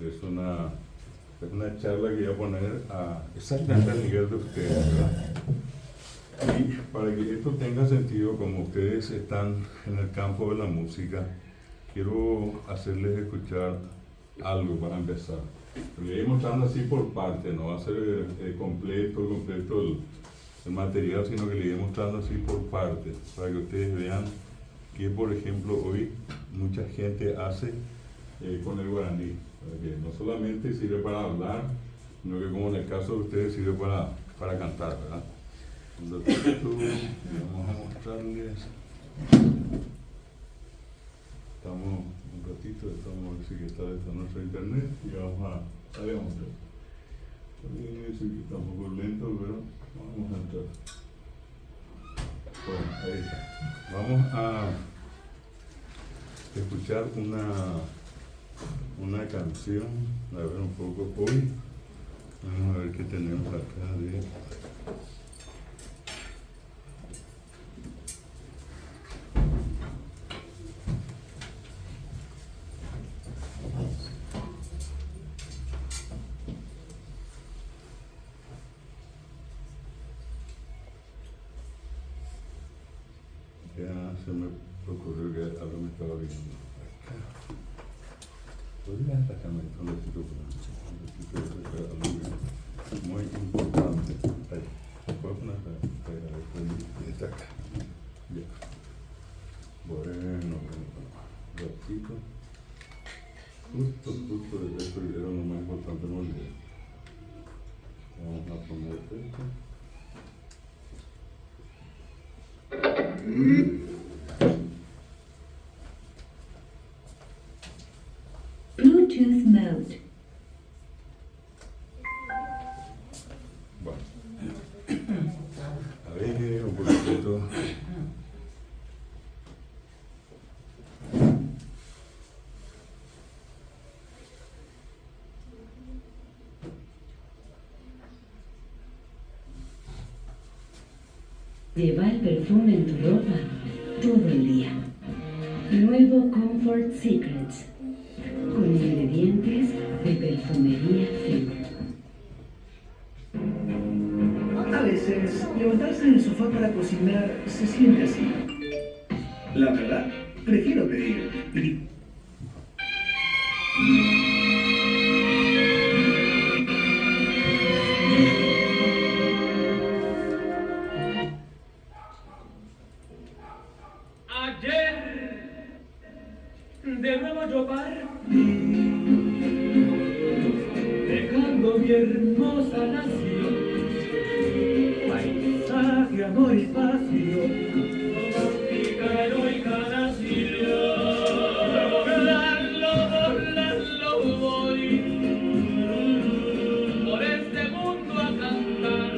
Es una charla que voy a poner exactamente al nivel de ustedes, ¿verdad? Y para que esto tenga sentido, como ustedes están en el campo de la música, quiero hacerles escuchar algo para empezar. Lo voy a ir mostrando así por parte, no va a ser completo el material, sino que le voy a ir mostrando así por partes, para que ustedes vean que, por ejemplo, hoy mucha gente hace con el guaraní, que no solamente sirve para hablar, sino que, como en el caso de ustedes, sirve para cantar, ¿verdad? Entonces, vamos a mostrarles. Estamos un ratito, estamos a ver si está en nuestro internet y vamos a mostrar. También eso que está un poco lento, pero vamos a entrar. Bueno, ahí está. Vamos a escuchar una canción, a ver un poco hoy. Vamos a ver qué tenemos acá de... Ya se me ocurrió que algo me estaba viendo acá. ¿Podría sacarme un ratito muy importante? Ahí. ¿Puedo poner ahí? Está acá. Ya. Bueno, un ratito. Justo de esto era lo más importante, no olvidé. Vamos a poner esto. Bluetooth mode. Bueno, a ver, un poquito. Lleva el perfume en tu ropa todo el día. Nuevo Comfort Secrets, con ingredientes de perfumería fina. A veces, levantarse del sofá para cocinar se siente así. La verdad, prefiero pedir. Ayer, de nuevo yo partí, dejando mi hermosa nación, paisaje, amor y pasión, romántica, heroica nación. Volando voy, por este mundo a cantar,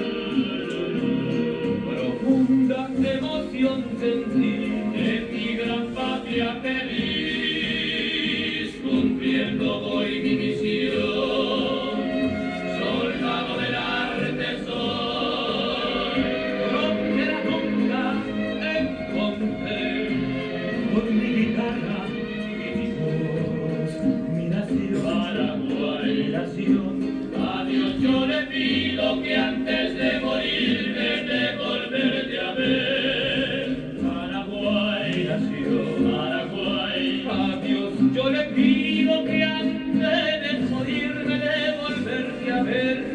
profunda emoción sentí en mi gran patria feliz, cumpliendo hoy mi misión. Soldado del arte soy, frontera nunca encontré, con mi guitarra y mi voz, mi nación, Paraguay nación. A Dios yo le pido que antes de morirme de volverte a ver. Paraguay nació, Paraguay. A Dios yo le pido que antes de morirme de volverte a ver.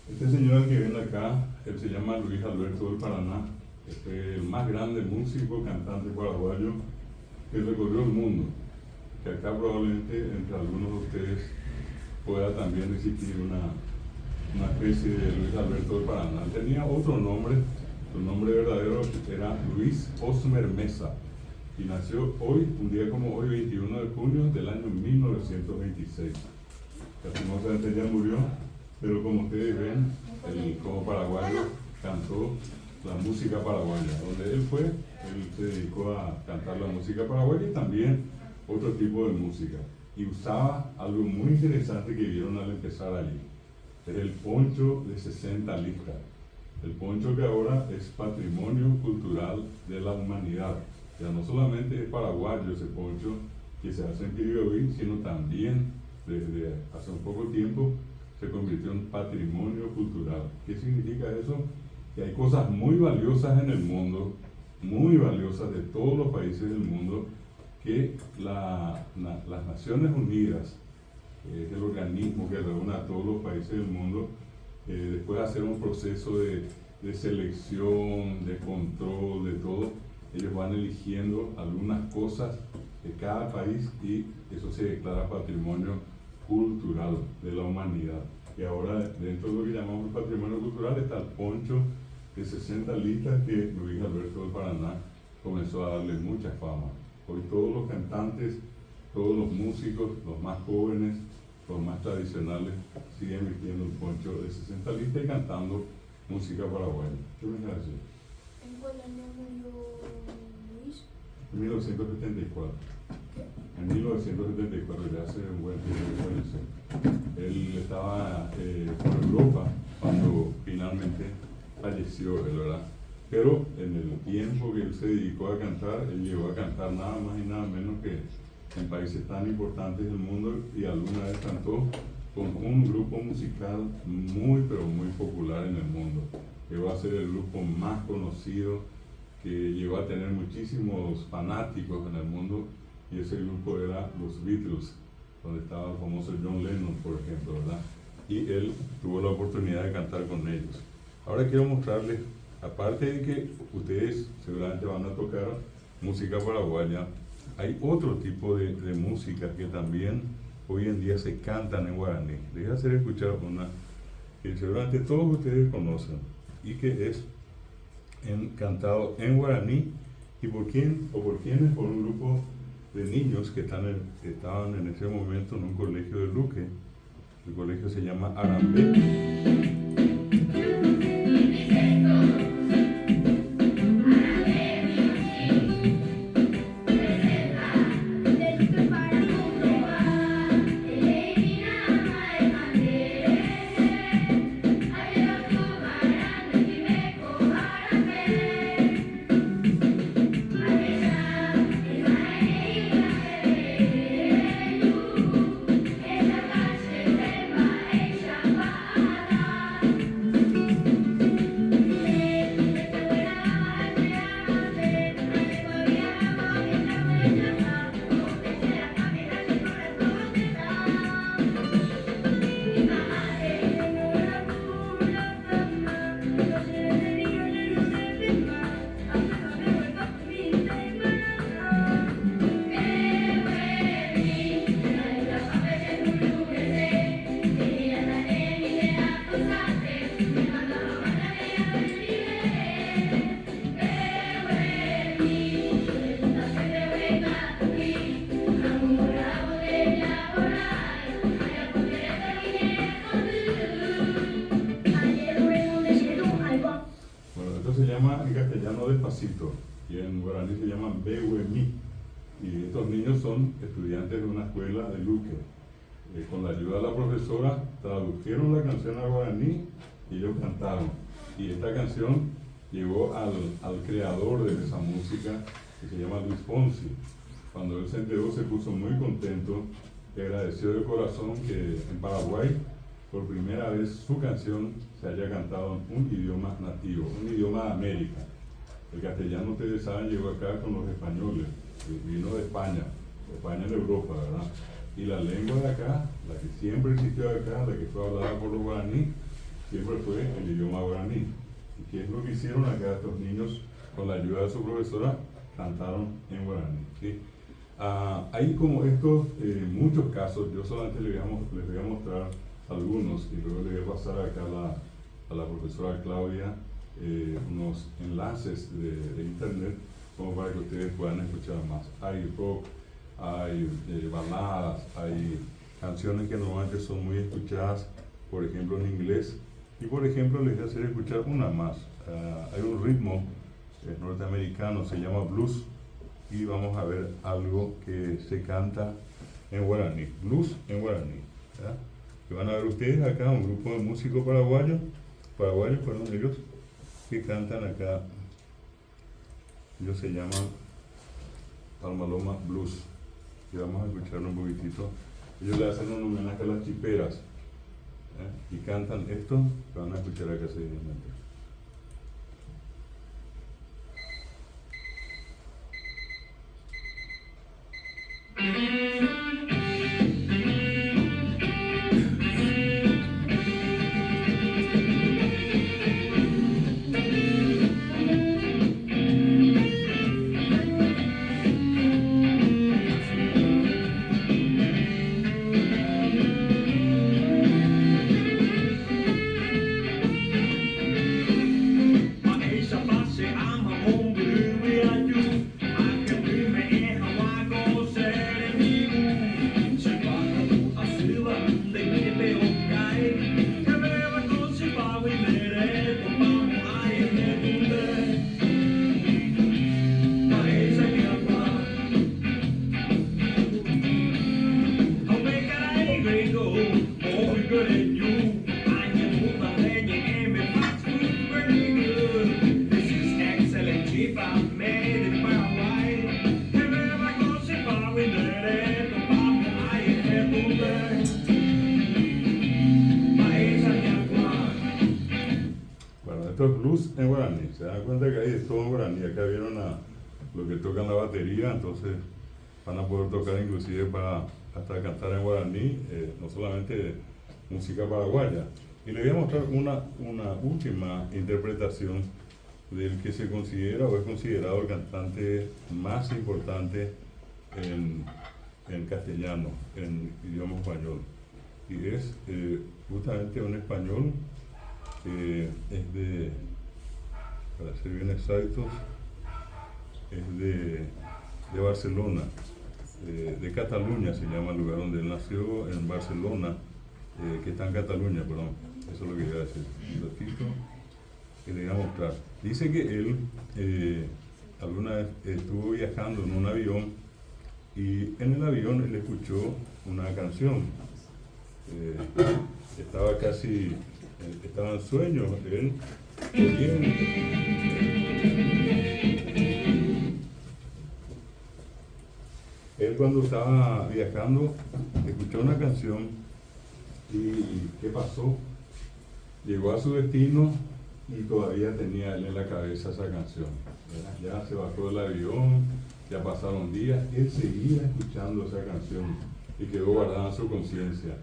Este señor que viene acá, él se llama Luis Alberto del Paraná, el más grande músico, cantante paraguayo que recorrió el mundo, que acá probablemente entre algunos de ustedes pueda también existir una especie de Luis Alberto del Paraná. Tenía otro nombre, su nombre verdadero era Luis Osmer Mesa, y nació hoy, un día como hoy, 21 de junio del año 1926. Lastimosamente ya murió, pero como ustedes ven, él como paraguayo cantó la música paraguaya. Donde él fue, él se dedicó a cantar la música paraguaya y también otro tipo de música. Y usaba algo muy interesante que vieron al empezar allí. Es el poncho de 60 listas. El poncho que ahora es patrimonio cultural de la humanidad. Ya no solamente es paraguayo ese poncho que se hace en Quirigoí, sino también desde hace un poco tiempo se convirtió en patrimonio cultural. ¿Qué significa eso? Que hay cosas muy valiosas en el mundo, muy valiosas de todos los países del mundo, que las Naciones Unidas, que es el organismo que reúne a todos los países del mundo, después de hacer un proceso de selección, de control, de todo, ellos van eligiendo algunas cosas de cada país y eso se declara patrimonio cultural de la humanidad. Y ahora dentro de lo que llamamos patrimonio cultural está el poncho de 60 listas que Luis Alberto del Paraná comenzó a darle mucha fama. Hoy todos los cantantes, todos los músicos, los más jóvenes, los más tradicionales, siguen vistiendo el poncho de 60 listas y cantando música paraguaya. ¿Qué me decir? ¿En cuál año murió Luis? En 1974. En 1974, ya hace un buen tiempo que falleció. Él estaba por Europa cuando finalmente falleció, ¿verdad? Pero en el tiempo que él se dedicó a cantar, él llegó a cantar nada más y nada menos que en países tan importantes del mundo, y alguna vez cantó con un grupo musical muy pero muy popular en el mundo. Llegó a ser el grupo más conocido, que llegó a tener muchísimos fanáticos en el mundo, y ese grupo era los Beatles, donde estaba el famoso John Lennon, por ejemplo, ¿verdad? Y él tuvo la oportunidad de cantar con ellos. Ahora quiero mostrarles, aparte de que ustedes seguramente van a tocar música paraguaya, hay otro tipo de música que también hoy en día se cantan en guaraní. Les voy a hacer escuchar una que seguramente todos ustedes conocen y que es cantado en guaraní. ¿Y por quién o por quiénes? Por un grupo de niños que estaban en ese momento en un colegio de Luque. El colegio se llama Arambé. En castellano Despacito, y en guaraní se llama Behuemí, y estos niños son estudiantes de una escuela de Luque. Con la ayuda de la profesora tradujeron la canción a guaraní y ellos cantaron, y esta canción llegó al creador de esa música, que se llama Luis Fonsi. Cuando él se enteró se puso muy contento y agradeció de corazón que en Paraguay por primera vez su canción se haya cantado en un idioma nativo, un idioma de América. El castellano, ustedes saben, llegó acá con los españoles, vino de España en Europa, ¿verdad? Y la lengua de acá, la que siempre existió acá, la que fue hablada por los guaraní, siempre fue el idioma guaraní. ¿Y qué es lo que hicieron acá estos niños? Con la ayuda de su profesora, cantaron en guaraní, ¿sí? Hay como estos muchos casos. Yo solamente les voy a mostrar algunos, y luego le voy a pasar acá a la profesora Claudia unos enlaces de internet como para que ustedes puedan escuchar más. Hay rock, hay baladas, hay canciones que normalmente son muy escuchadas, por ejemplo en inglés, y por ejemplo les voy a hacer escuchar una más. Hay un ritmo norteamericano, se llama blues, y vamos a ver algo que se canta en guaraní, blues en guaraní, ¿verdad? Que van a ver ustedes acá un grupo de músicos paraguayos, perdón, ellos que cantan acá, ellos se llaman Palmaloma Blues, y vamos a escuchar un poquitito. Ellos le hacen un homenaje a las chiperas, y cantan esto que van a escuchar acá seguidamente. Esto es blues en guaraní, se dan cuenta que ahí es todo en guaraní. Acá vieron lo que tocan la batería, entonces van a poder tocar inclusive para hasta cantar en guaraní, no solamente música paraguaya. Y les voy a mostrar una última interpretación del que se considera o es considerado el cantante más importante en castellano, en idioma español. Y es justamente un español que es de, para ser bien exactos, es de Barcelona, de Cataluña se llama el lugar donde él nació, en Barcelona, que está en Cataluña, perdón, eso es lo que iba a decir, un ratito que le voy a mostrar. Dice que él alguna vez estuvo viajando en un avión y en el avión él escuchó una canción, estaba en sueño, él cuando estaba viajando escuchó una canción y ¿qué pasó? Llegó a su destino y todavía tenía él en la cabeza esa canción, ¿verdad? Ya se bajó del avión, ya pasaron días, él seguía escuchando esa canción y quedó guardada en su conciencia.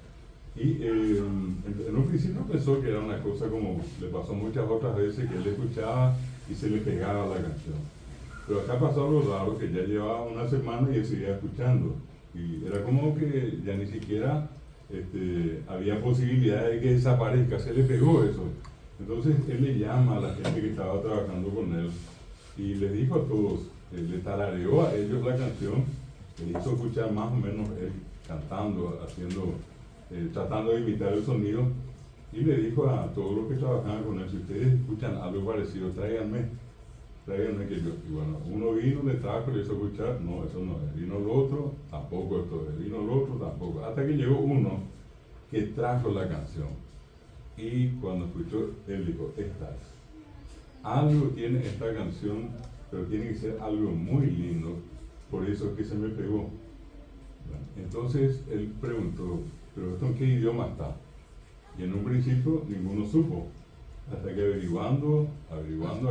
Y en un principio pensó que era una cosa como le pasó muchas otras veces, que él escuchaba y se le pegaba la canción. Pero acá pasó algo raro, que ya llevaba una semana y él seguía escuchando. Y era como que ya ni siquiera había posibilidad de que desaparezca, se le pegó eso. Entonces él le llama a la gente que estaba trabajando con él y les dijo a todos, le tarareó a ellos la canción, le hizo escuchar más o menos él cantando, tratando de imitar el sonido, y le dijo a todos los que trabajaban con él, si ustedes escuchan algo parecido, tráiganme que yo. Y bueno, uno vino, le trajo, le hizo escuchar, no, eso no es. Vino el otro, tampoco esto es. Vino el otro, tampoco. Hasta que llegó uno que trajo la canción. Y cuando escuchó, él dijo, esta es. Algo tiene esta canción, pero tiene que ser algo muy lindo, por eso es que se me pegó. Bueno, entonces él preguntó, ¿pero esto en qué idioma está? Y en un principio ninguno supo, hasta que averiguando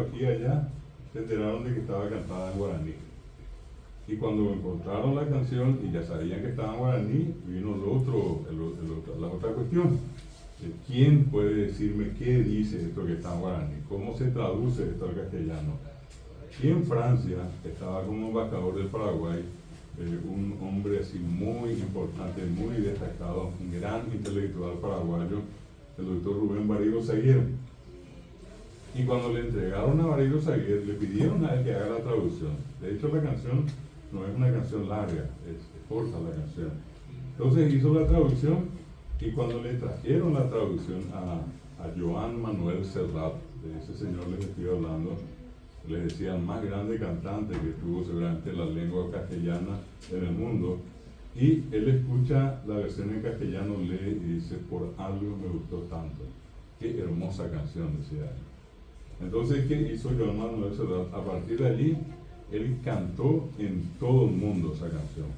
aquí y allá, se enteraron de que estaba cantada en guaraní. Y cuando encontraron la canción y ya sabían que estaba en guaraní, vino la otra cuestión. ¿Quién puede decirme qué dice esto que está en guaraní? ¿Cómo se traduce esto al castellano? Y en Francia estaba como embajador del Paraguay un hombre así muy importante, muy destacado, un gran intelectual paraguayo, el doctor Rubén Barrigo Zaguer. Y cuando le entregaron a Barrigo Zaguer, le pidieron a él que haga la traducción. De hecho, la canción no es una canción larga, es corta la canción. Entonces hizo la traducción, y cuando le trajeron la traducción a Joan Manuel Serrat, de ese señor les estoy hablando, les decía el más grande cantante que tuvo seguramente la lengua castellana en el mundo, y él escucha la versión en castellano, lee y dice: por algo me gustó tanto. Qué hermosa canción, decía él. Entonces, ¿qué hizo Joan Manuel Serrat? A partir de allí, él cantó en todo el mundo esa canción,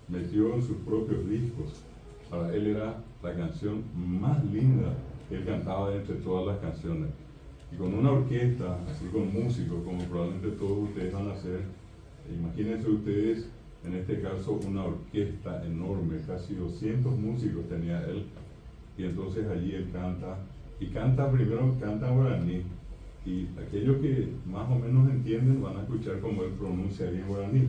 metió en sus propios discos. Para él era la canción más linda que él cantaba entre todas las canciones. Y con una orquesta, así con músicos, como probablemente todos ustedes van a hacer, imagínense ustedes, en este caso, una orquesta enorme, casi 200 músicos tenía él, y entonces allí él canta, y canta primero, canta en guaraní, y aquellos que más o menos entienden van a escuchar cómo él pronuncia bien guaraní.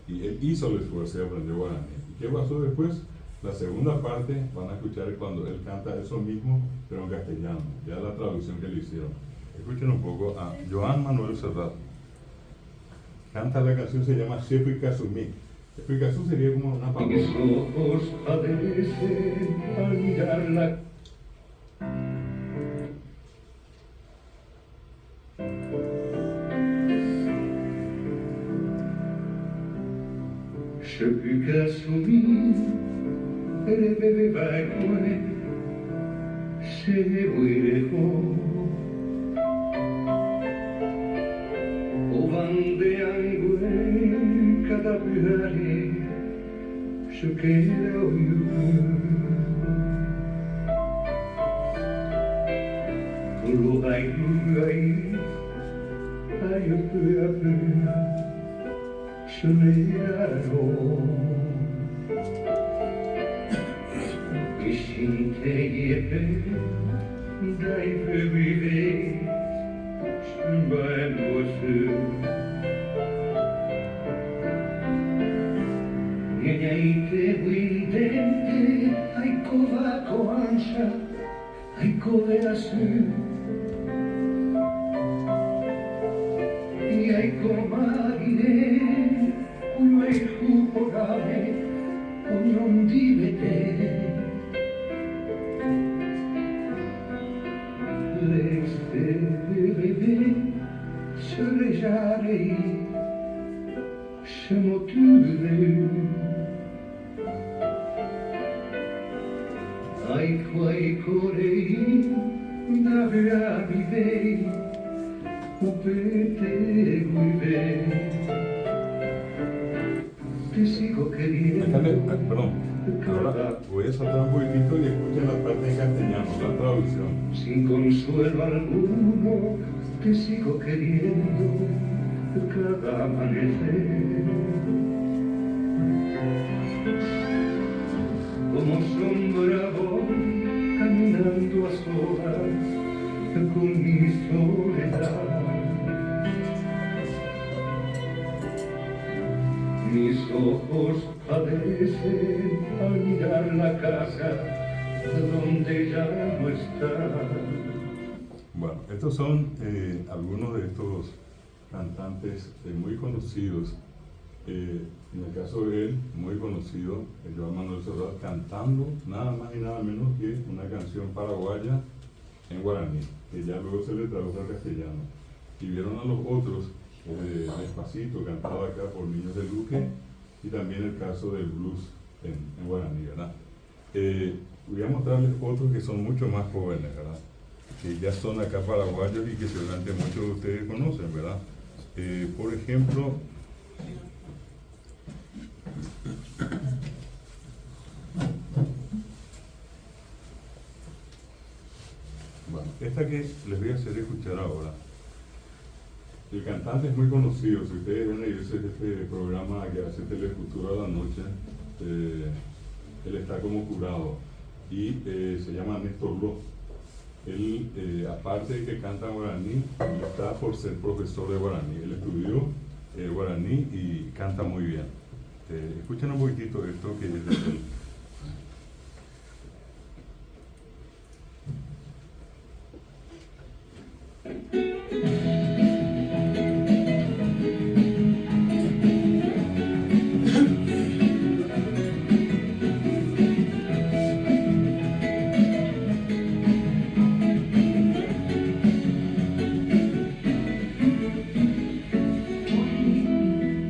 Y él hizo el esfuerzo de aprender guaraní. ¿Y qué pasó después? La segunda parte van a escuchar cuando él canta eso mismo, pero en castellano, ya la traducción que le hicieron. Escuchen un poco a Joan Manuel Serrat. Canta la canción, se llama Shepi Kasumi. Shepi Kasumi sería como una paloma. Mis ojos padecen al mirarla. Shepi Kasumi, el bebé va a comer, se muy lejos. O bandeando en cada viaje, se queda lo hay, se le Işinteyip dayıfı bile Şunbayım bozu Nienite guindente Ay kova koancha Ay koveasu Y ay komagine Uno ay hupogame Uno divete bébé se légare se motive ai quai corei da via vive upete guive te sigo queriendo Perdón. Ahora voy a saltar un poquitito y escuchen la parte en castellano, la traducción. Sin consuelo alguno, te sigo queriendo cada amanecer. Como sombra voy caminando a solas con mi soledad. Mis ojos padecen al mirar la casa donde ya no está. Bueno, estos son algunos de estos cantantes muy conocidos. En el caso de él, muy conocido, Joan Manuel Serrat, cantando nada más y nada menos que una canción paraguaya en guaraní, que ya luego se le tradujo al castellano. Y vieron a los otros, Despacito, cantado acá por Niños de Luque, y también el caso del blues en guaraní, ¿verdad? Voy a mostrarles otros que son mucho más jóvenes, ¿verdad? Que ya son acá paraguayos y que seguramente muchos de ustedes conocen, ¿verdad? Por ejemplo, bueno, esta que les voy a hacer escuchar ahora. El cantante es muy conocido, si ustedes ven ahí este programa que hace Telefutura a la noche, él está como jurado y se llama Néstor Ló. Él, aparte de que canta guaraní, está por ser profesor de guaraní. Él estudió guaraní y canta muy bien. Escuchen un poquitito esto que es de él.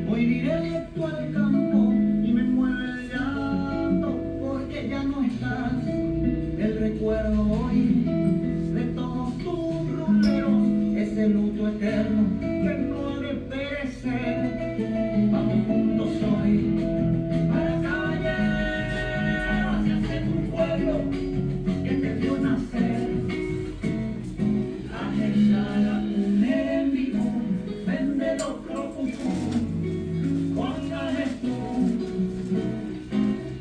Voy directo al campo y me mueve el llanto porque ya no estás. El recuerdo hoy de todos tus ruleros, ese luto eterno que no ha de perecer. Vamos juntos hoy a la calle hacia ese tu pueblo que te vio nacer. A echar un enemigo, vende los propus.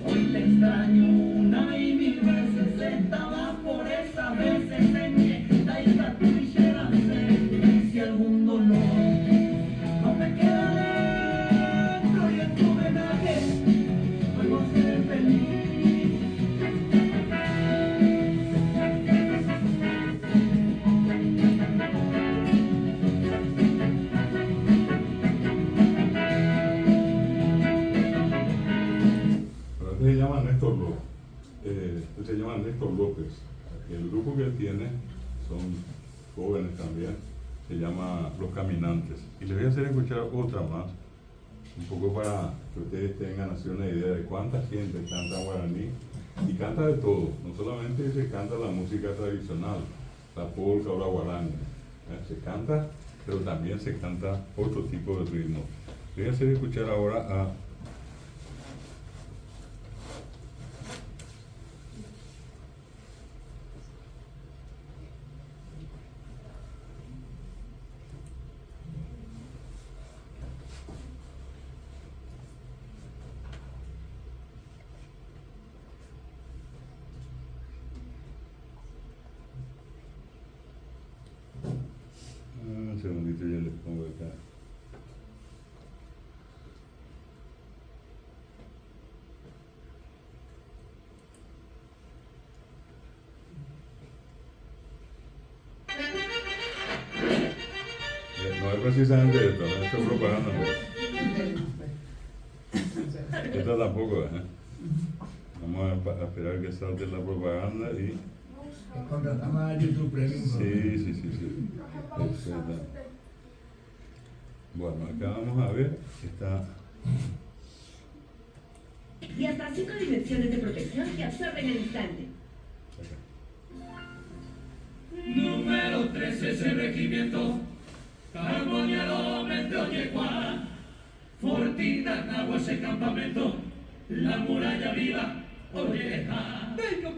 Hoy te extraño una y mil veces, estaba por esas veces en que esta trinchera sé. Si algún dolor no me queda dentro y en tu homenaje vuelvo a ser feliz. Se llama Néstor López. Se llama Néstor López. El grupo que él tiene son jóvenes también. Se llama Los Caminantes. Y les voy a hacer escuchar otra más, un poco para que ustedes tengan así una idea de cuánta gente canta guaraní. Y canta de todo. No solamente se canta la música tradicional, la polca o la guaraní. Se canta, pero también se canta otro tipo de ritmo. Les voy a hacer escuchar ahora a un segundito, ya les pongo acá. No es precisamente esto, no esto es propaganda. Esta tampoco, ¿eh? Vamos a esperar que salte la propaganda y... Contratamos a YouTube Premium. Sí. Perfecto. Bueno, acá vamos a ver, está... Y hasta 5 dimensiones de protección que absorben al instante. Número 13 ese regimiento, Carboniero de Oyeguá, Fortida, Nagua ese campamento, la muralla viva, Oyeja. ¡Venga,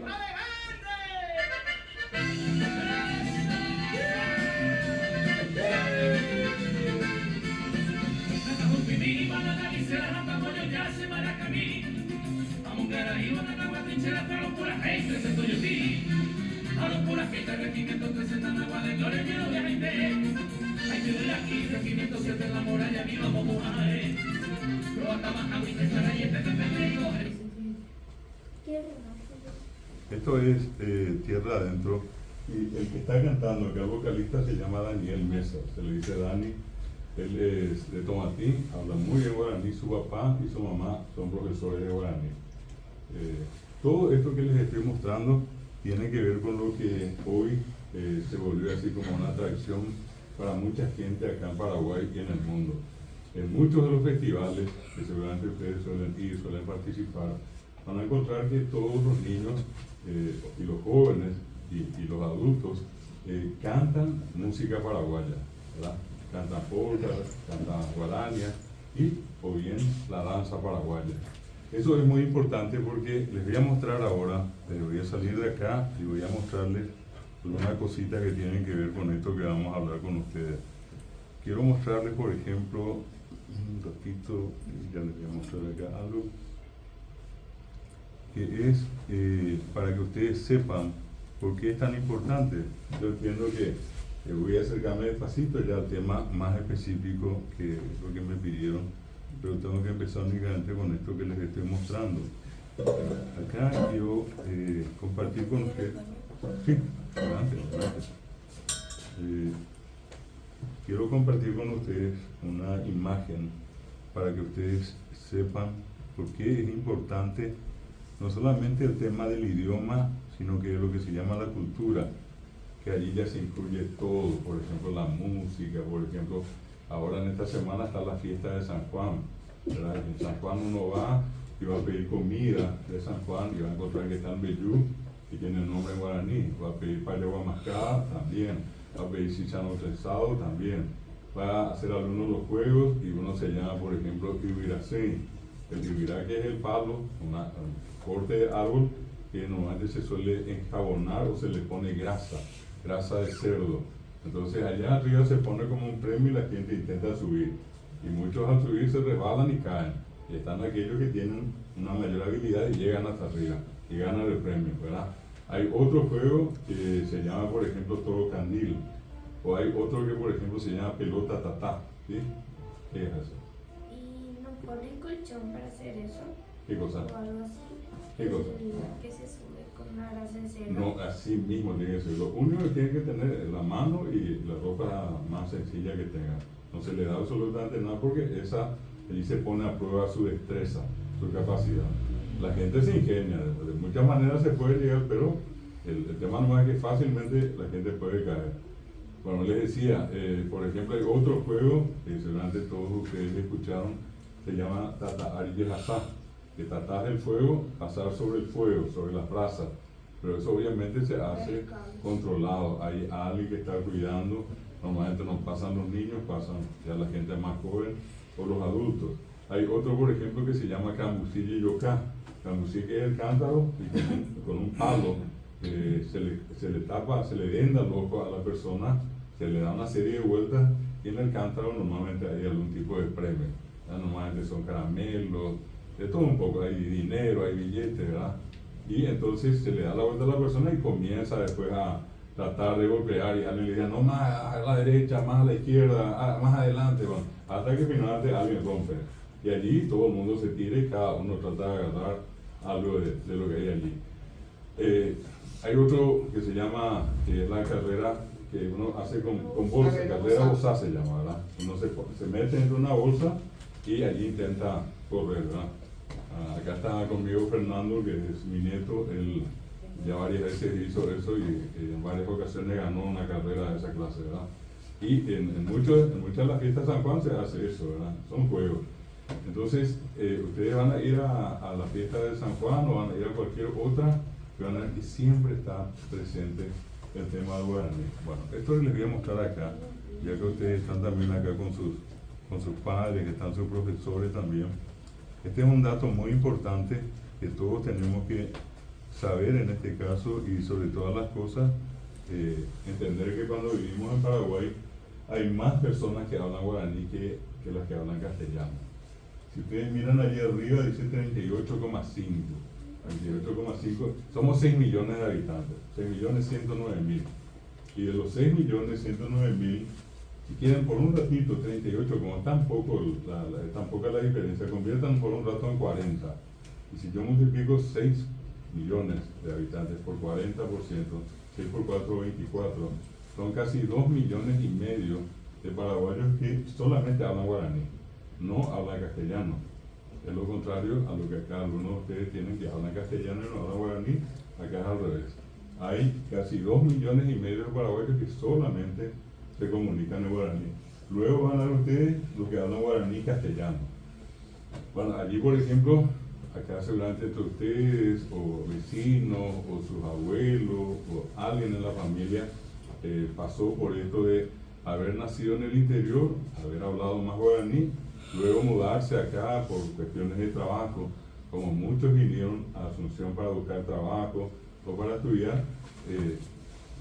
a los puras que te regimiento 13 en agua de gloria lleno de Jaime. Hay que ver aquí, regimiento 7 en la muralla viva, como hay. Pero hasta más agua y te estará y este te perdido. Esto es Tierra Adentro. Y el que está cantando acá, el vocalista, se llama Daniel Mesa. Se le dice Dani. Él es de Tomatí, habla muy bien guaraní. Su papá y su mamá son profesores de guaraní. Todo esto que les estoy mostrando tiene que ver con lo que hoy se volvió así como una atracción para mucha gente acá en Paraguay y en el mundo. En muchos de los festivales que seguramente ustedes suelen ir, suelen participar, van a encontrar que todos los niños y los jóvenes y los adultos cantan música paraguaya, ¿verdad? Cantan polcas, cantan guaranías y o bien la danza paraguaya. Eso es muy importante porque les voy a mostrar ahora, voy a salir de acá y voy a mostrarles una cosita que tienen que ver con esto que vamos a hablar con ustedes. Quiero mostrarles, por ejemplo, un ratito, ya les voy a mostrar acá algo, que es para que ustedes sepan por qué es tan importante. Yo entiendo que voy a acercarme despacito ya al tema más específico que es lo que me pidieron pero tengo que empezar únicamente con esto que les estoy mostrando. Acá quiero compartir con ustedes. Sí, adelante, adelante. Quiero compartir con ustedes una imagen para que ustedes sepan por qué es importante no solamente el tema del idioma, sino que es lo que se llama la cultura, que allí ya se incluye todo, por ejemplo la música, por ejemplo, ahora en esta semana está la fiesta de San Juan, ¿verdad? En San Juan uno va y va a pedir comida de San Juan y va a encontrar que está en Bellú, que tiene el nombre en guaraní, va a pedir palegua mascada también, va a pedir chichano trenzado también, va a hacer algunos de los juegos y uno se llama, por ejemplo, ibiracén. El ibirá, que es el palo, un corte de árbol que normalmente se suele enjabonar o se le pone grasa de cerdo. Entonces allá arriba se pone como un premio y la gente intenta subir. Y muchos al subir se resbalan y caen. Y están aquellos que tienen una mayor habilidad y llegan hasta arriba y ganan el premio, ¿verdad? Hay otro juego que se llama, por ejemplo, toro candil. O hay otro que, por ejemplo, se llama pelota tatá. ¿Sí? ¿Qué es eso? ¿Y no ponen colchón para hacer eso? ¿Qué cosa? O algo así. ¿Qué cosa? Que se sube con una grasa de cerdo. No, así mismo tiene que ser. Lo único que tiene que tener es la mano y la ropa más sencilla que tenga. No se le da absolutamente nada porque allí se pone a prueba su destreza, su capacidad. La gente se ingenia, de muchas maneras se puede llegar, pero el tema no es que fácilmente la gente puede caer. Bueno, les decía, por ejemplo, hay otro juego que seguramente todos ustedes escucharon, se llama Tata Ariyelazá, que tatá es el fuego, pasar sobre el fuego, sobre las brasas, pero eso obviamente se hace controlado, hay alguien que está cuidando, normalmente no pasan los niños, pasan ya la gente más joven o los adultos. Hay otro, por ejemplo, que se llama Cambucilla y Yocá. Cambucilla, que es el cántaro, y con un palo se le tapa, se le venda el ojo a la persona, se le da una serie de vueltas y en el cántaro normalmente hay algún tipo de premio. Normalmente son caramelos, de todo un poco, hay dinero, hay billetes, ¿verdad? Y entonces se le da la vuelta a la persona y comienza después a tratar de golpear y alguien le dice, no, más a la derecha, más a la izquierda, más adelante, bueno, hasta que finalmente alguien rompe. Y allí todo el mundo se tira y cada uno trata de agarrar algo de lo que hay allí. Hay otro que se llama, que es la carrera que uno hace con bolsa, carrera bolsa se llama, ¿verdad? Uno se mete dentro de una bolsa y allí intenta correr, ¿verdad? Acá está conmigo Fernando, que es mi nieto, él ya varias veces hizo eso y en varias ocasiones ganó una carrera de esa clase, ¿verdad? Y en muchas de las fiestas de San Juan se hace eso, ¿verdad? Son juegos. Entonces, ustedes van a ir a la fiesta de San Juan o van a ir a cualquier otra, que van a ver que siempre está presente el tema del guaraní. Bueno, esto les voy a mostrar acá, ya que ustedes están también acá con sus padres, que están sus profesores también. Este es un dato muy importante que todos tenemos que saber en este caso y sobre todas las cosas, entender que cuando vivimos en Paraguay hay más personas que hablan guaraní que las que hablan castellano. Si ustedes miran allí arriba dice 38,5. Somos 6 millones de habitantes, 6.109.000. Y de los 6.109.000, si quieren por un ratito 38, como es tan poca la diferencia, conviertan por un rato en 40. Y si yo multiplico 6 millones de habitantes por 40%, 6 por 4, 24, son casi 2,5 millones de paraguayos que solamente hablan guaraní, no hablan castellano. Es lo contrario a lo que acá algunos de ustedes tienen, que hablan castellano y no hablan guaraní. Acá es al revés. Hay casi 2,5 millones de paraguayos que solamente se comunican en guaraní. Luego van a ver ustedes los que hablan guaraní y castellano. Bueno, allí por ejemplo, acá seguramente entre ustedes o vecinos o sus abuelos o alguien en la familia pasó por esto de haber nacido en el interior, haber hablado más guaraní, luego mudarse acá por cuestiones de trabajo, como muchos vinieron a Asunción para buscar trabajo o para estudiar,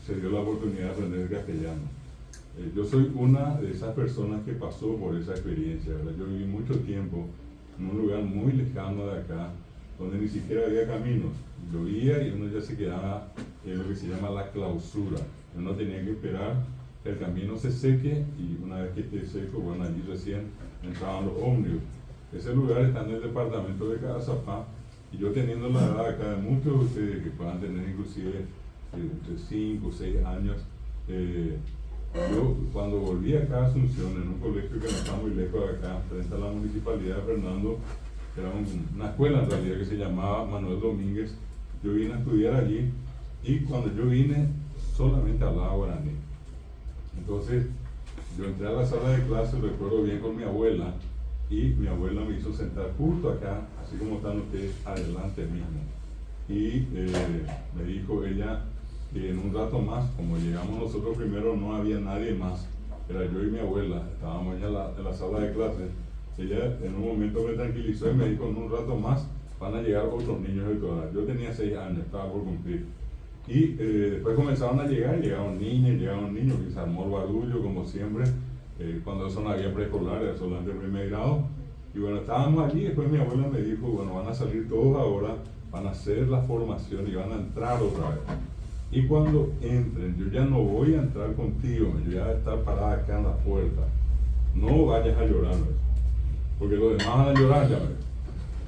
se dio la oportunidad de aprender castellano. Yo soy una de esas personas que pasó por esa experiencia, ¿verdad? Yo viví mucho tiempo en un lugar muy lejano de acá, donde ni siquiera había caminos. Llovía y uno ya se quedaba en lo que se llama la clausura. Uno tenía que esperar que el camino se seque y una vez que esté seco, bueno, allí recién entraban los ómnibus. Ese lugar está en el departamento de Cazapá, y yo teniendo la edad acá de muchos de ustedes que puedan tener inclusive entre 5 o 6 años, yo cuando volví acá a Asunción, en un colegio que no está muy lejos de acá, frente a la municipalidad de Fernando, era una escuela en realidad que se llamaba Manuel Domínguez, yo vine a estudiar allí, y cuando yo vine solamente hablaba guaraní. Entonces yo entré a la sala de clase, recuerdo bien, con mi abuela, y mi abuela me hizo sentar justo acá, así como están ustedes, adelante mismo. Y me dijo ella que en un rato más, como llegamos nosotros primero, no había nadie más, era yo y mi abuela, estábamos ya en la sala de clase. Ella en un momento me tranquilizó y me dijo, en un rato más van a llegar otros niños de tu edad. Yo tenía 6 años, estaba por cumplir. Y después comenzaron a llegar, llegaron niños, que se armó el barullo como siempre, cuando eso no había preescolar, era solamente primer grado. Y bueno, estábamos allí, después mi abuela me dijo, bueno, van a salir todos ahora, van a hacer la formación y van a entrar otra vez. Y cuando entren, yo ya no voy a entrar contigo, yo ya voy a estar parada acá en la puerta. No vayas a llorar, porque los demás van a llorar, ya ves.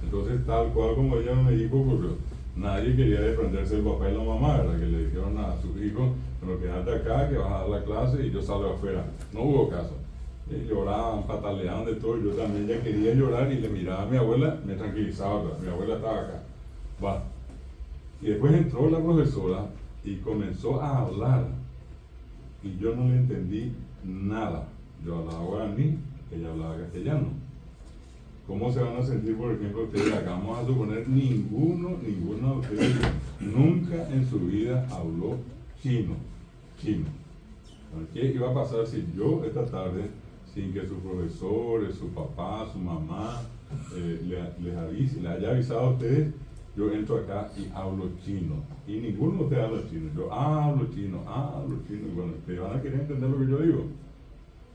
Entonces, tal cual como ella me dijo, porque nadie quería desprenderse del papá y la mamá, ¿verdad? Que le dijeron a sus hijos, bueno, quédate acá, que vas a dar la clase y yo salgo afuera. No hubo caso. Lloraban, pataleaban de todo, yo también ya quería llorar y le miraba a mi abuela, me tranquilizaba, ¿verdad? Mi abuela estaba acá. Va. Y después entró la profesora y comenzó a hablar y yo no le entendí nada. Yo hablaba guaraní, ella hablaba castellano. ¿Cómo se van a sentir, por ejemplo, ustedes acá? Vamos a suponer ninguna de ustedes nunca en su vida habló chino. ¿Qué iba a pasar si yo esta tarde, sin que sus profesores, su papá, su mamá les haya avisado a ustedes, yo entro acá y hablo chino? Y ninguno de ustedes habla chino. Yo hablo chino, y bueno, ustedes van a querer entender lo que yo digo.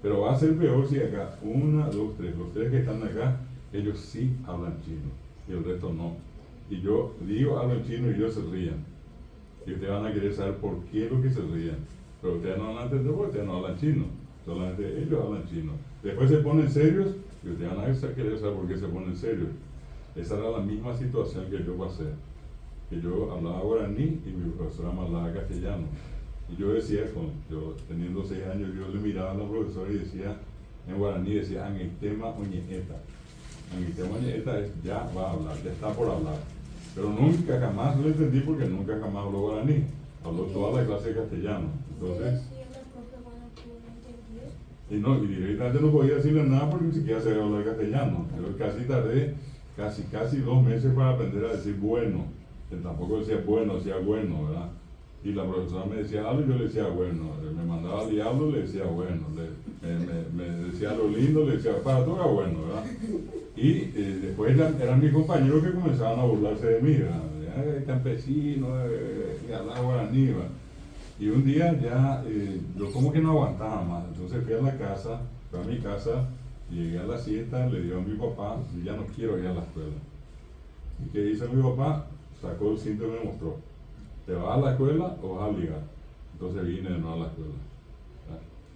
Pero va a ser peor si acá, 1, 2, 3, los 3 que están acá, ellos sí hablan chino y el resto no. Y yo digo hablo chino y ellos se ríen. Y ustedes van a querer saber por qué lo que se ríen. Pero ustedes no van a entender porque ustedes no hablan chino. Solamente ellos hablan chino. Después se ponen serios y ustedes van a querer saber por qué se ponen serios. Esa era la misma situación que yo pasé. Que yo hablaba guaraní y mi profesora me hablaba castellano. Y yo decía, yo teniendo 6 años, yo le miraba a la profesora y decía, en guaraní decía, Anguitema Oñeeta. Anguitema Oñeeta es ya va a hablar, ya está por hablar. Pero nunca jamás lo entendí porque nunca jamás habló guaraní. Habló toda la clase de castellano. Entonces, y directamente no podía decirle nada porque ni siquiera sabía hablar castellano. Yo casi tardé casi 2 meses para aprender a decir bueno. Que tampoco decía bueno, decía bueno, ¿verdad? Y la profesora me decía algo y yo le decía bueno, me mandaba al diablo, le decía bueno, me decía lo lindo, le decía para todo era bueno, ¿verdad? Y después eran mis compañeros que comenzaban a burlarse de mí, ¿verdad? El campesino, que hablaba guaraní, ¿verdad? Y un día ya, yo como que no aguantaba más, entonces fui a mi casa, llegué a la siesta, le digo a mi papá, yo ya no quiero ir a la escuela. ¿Y qué hizo mi papá? Sacó el cinto y me mostró. ¿Te vas a la escuela o vas a ligar? Entonces vine de nuevo a la escuela.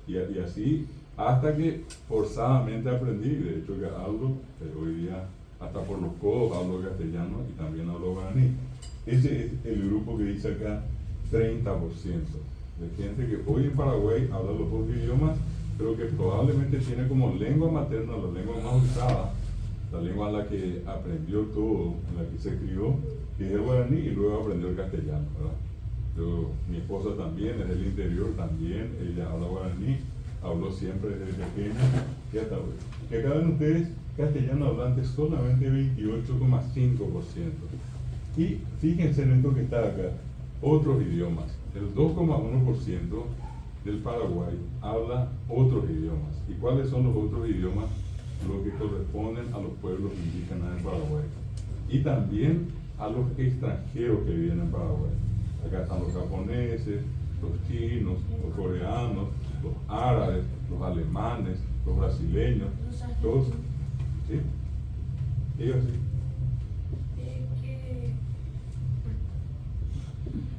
Y así, hasta que forzadamente aprendí, de hecho que hablo, hoy día hasta por los codos hablo castellano y también hablo guaraní. Ese es el grupo que dice acá, 30% de gente que hoy en Paraguay habla los 2 idiomas, pero que probablemente tiene como lengua materna, la lengua más usada, la lengua en la que aprendió todo, en la que se crió, que es el guaraní, y luego aprendió el castellano, ¿verdad? Mi esposa también es del interior, también ella habla guaraní, habló siempre desde pequeña y hasta hoy. Que acá ven ustedes, castellano hablante solamente 28,5%. Y fíjense en esto que está acá, otros idiomas. El 2,1% del Paraguay habla otros idiomas. ¿Y cuáles son los otros idiomas? Los que corresponden a los pueblos indígenas del Paraguay. Y también a los extranjeros que viven en Paraguay. Acá están los japoneses, los chinos, los coreanos, los árabes, los alemanes, los brasileños, todos. ¿Sí? Ellos sí.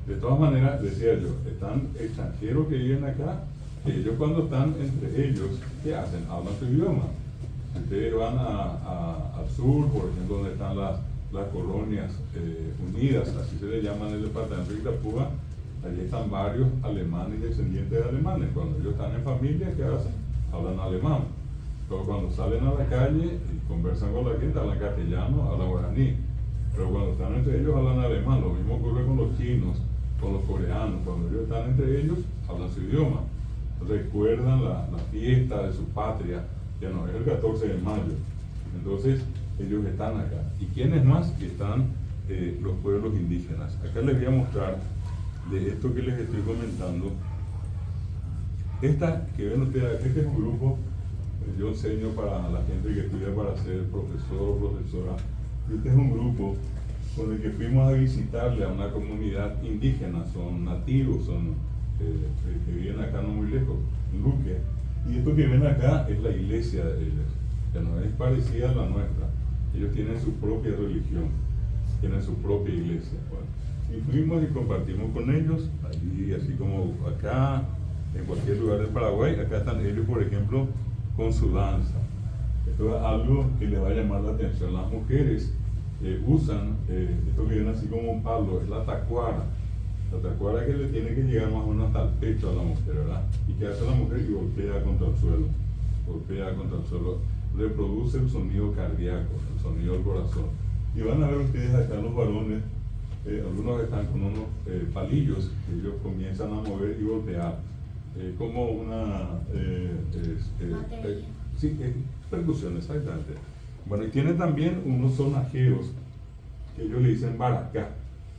De todas maneras, decía yo, están extranjeros que viven acá, que ellos cuando están entre ellos, ¿qué hacen? Hablan su idioma. Ustedes van al sur, por ejemplo, donde están las colonias unidas, así se le llama en el departamento de Itapúa. Allí están varios alemanes y descendientes de alemanes. Cuando ellos están en familia, ¿qué hacen? Hablan alemán. Pero cuando salen a la calle y conversan con la gente, hablan castellano, hablan guaraní. Pero cuando están entre ellos, hablan alemán. Lo mismo ocurre con los chinos, con los coreanos. Cuando ellos están entre ellos, hablan su idioma. Recuerdan la fiesta de su patria, que no es el 14 de mayo. Entonces, ellos están acá. ¿Y quiénes más? Están los pueblos indígenas. Acá les voy a mostrar de esto que les estoy comentando. Esta que ven ustedes, este es un grupo, yo enseño para la gente que estudia para ser profesor o profesora. Este es un grupo con el que fuimos a visitarle a una comunidad indígena, son nativos, son que viven acá no muy lejos, en Luque. Y esto que ven acá es la iglesia de ellos, que no es parecida a la nuestra. Ellos tienen su propia religión, tienen su propia iglesia. Bueno, y fuimos y compartimos con ellos, allí así como acá, en cualquier lugar del Paraguay. Acá están ellos, por ejemplo, con su danza. Esto es algo que les va a llamar la atención. Las mujeres usan esto que ven así como un palo, es la tacuara. La tacuara que le tiene que llegar más o menos hasta el pecho a la mujer, ¿verdad? ¿Y qué hace la mujer? Y golpea contra el suelo. Golpea contra el suelo. Reproduce el sonido cardíaco, el sonido del corazón. Y van a ver ustedes acá los varones, algunos están con unos palillos que ellos comienzan a mover y golpear. Como una... sí, percusión, exactamente. Bueno, y tiene también unos sonajeros que ellos le dicen baracá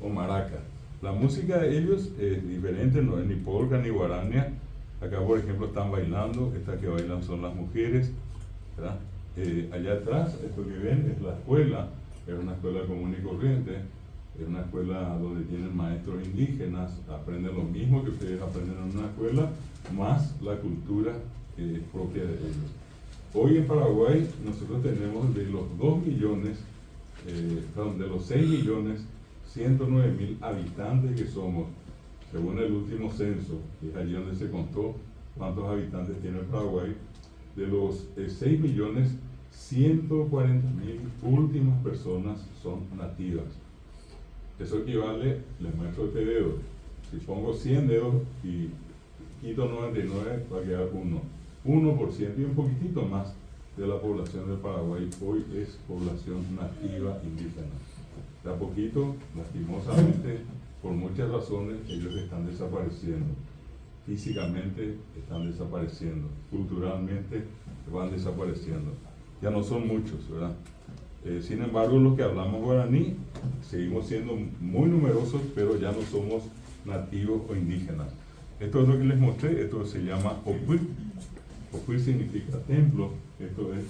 o maraca. La música de ellos es diferente, no es ni polka ni guarania. Acá, por ejemplo, están bailando, estas que bailan son las mujeres, ¿verdad? Allá atrás, esto que ven es la escuela, es una escuela común y corriente, es una escuela donde tienen maestros indígenas, aprenden lo mismo que ustedes aprenden en una escuela, más la cultura propia de ellos. Hoy en Paraguay nosotros tenemos de los 2 millones, de los 6 millones, 109.000 habitantes que somos, según el último censo, que es allí donde se contó cuántos habitantes tiene el Paraguay. De los 6 millones, 140.000 últimas personas son nativas. Eso equivale, les muestro este dedo. Si pongo 100 dedos y quito 99, va a quedar 1% y un poquitito más de la población del Paraguay hoy es población nativa indígena. De a poquito, lastimosamente, por muchas razones, ellos están desapareciendo. Físicamente están desapareciendo, culturalmente van desapareciendo. Ya no son muchos, ¿verdad? Sin embargo, los que hablamos guaraní seguimos siendo muy numerosos, pero ya no somos nativos o indígenas. Esto es lo que les mostré, esto se llama Opuy. Opuy significa templo, esto es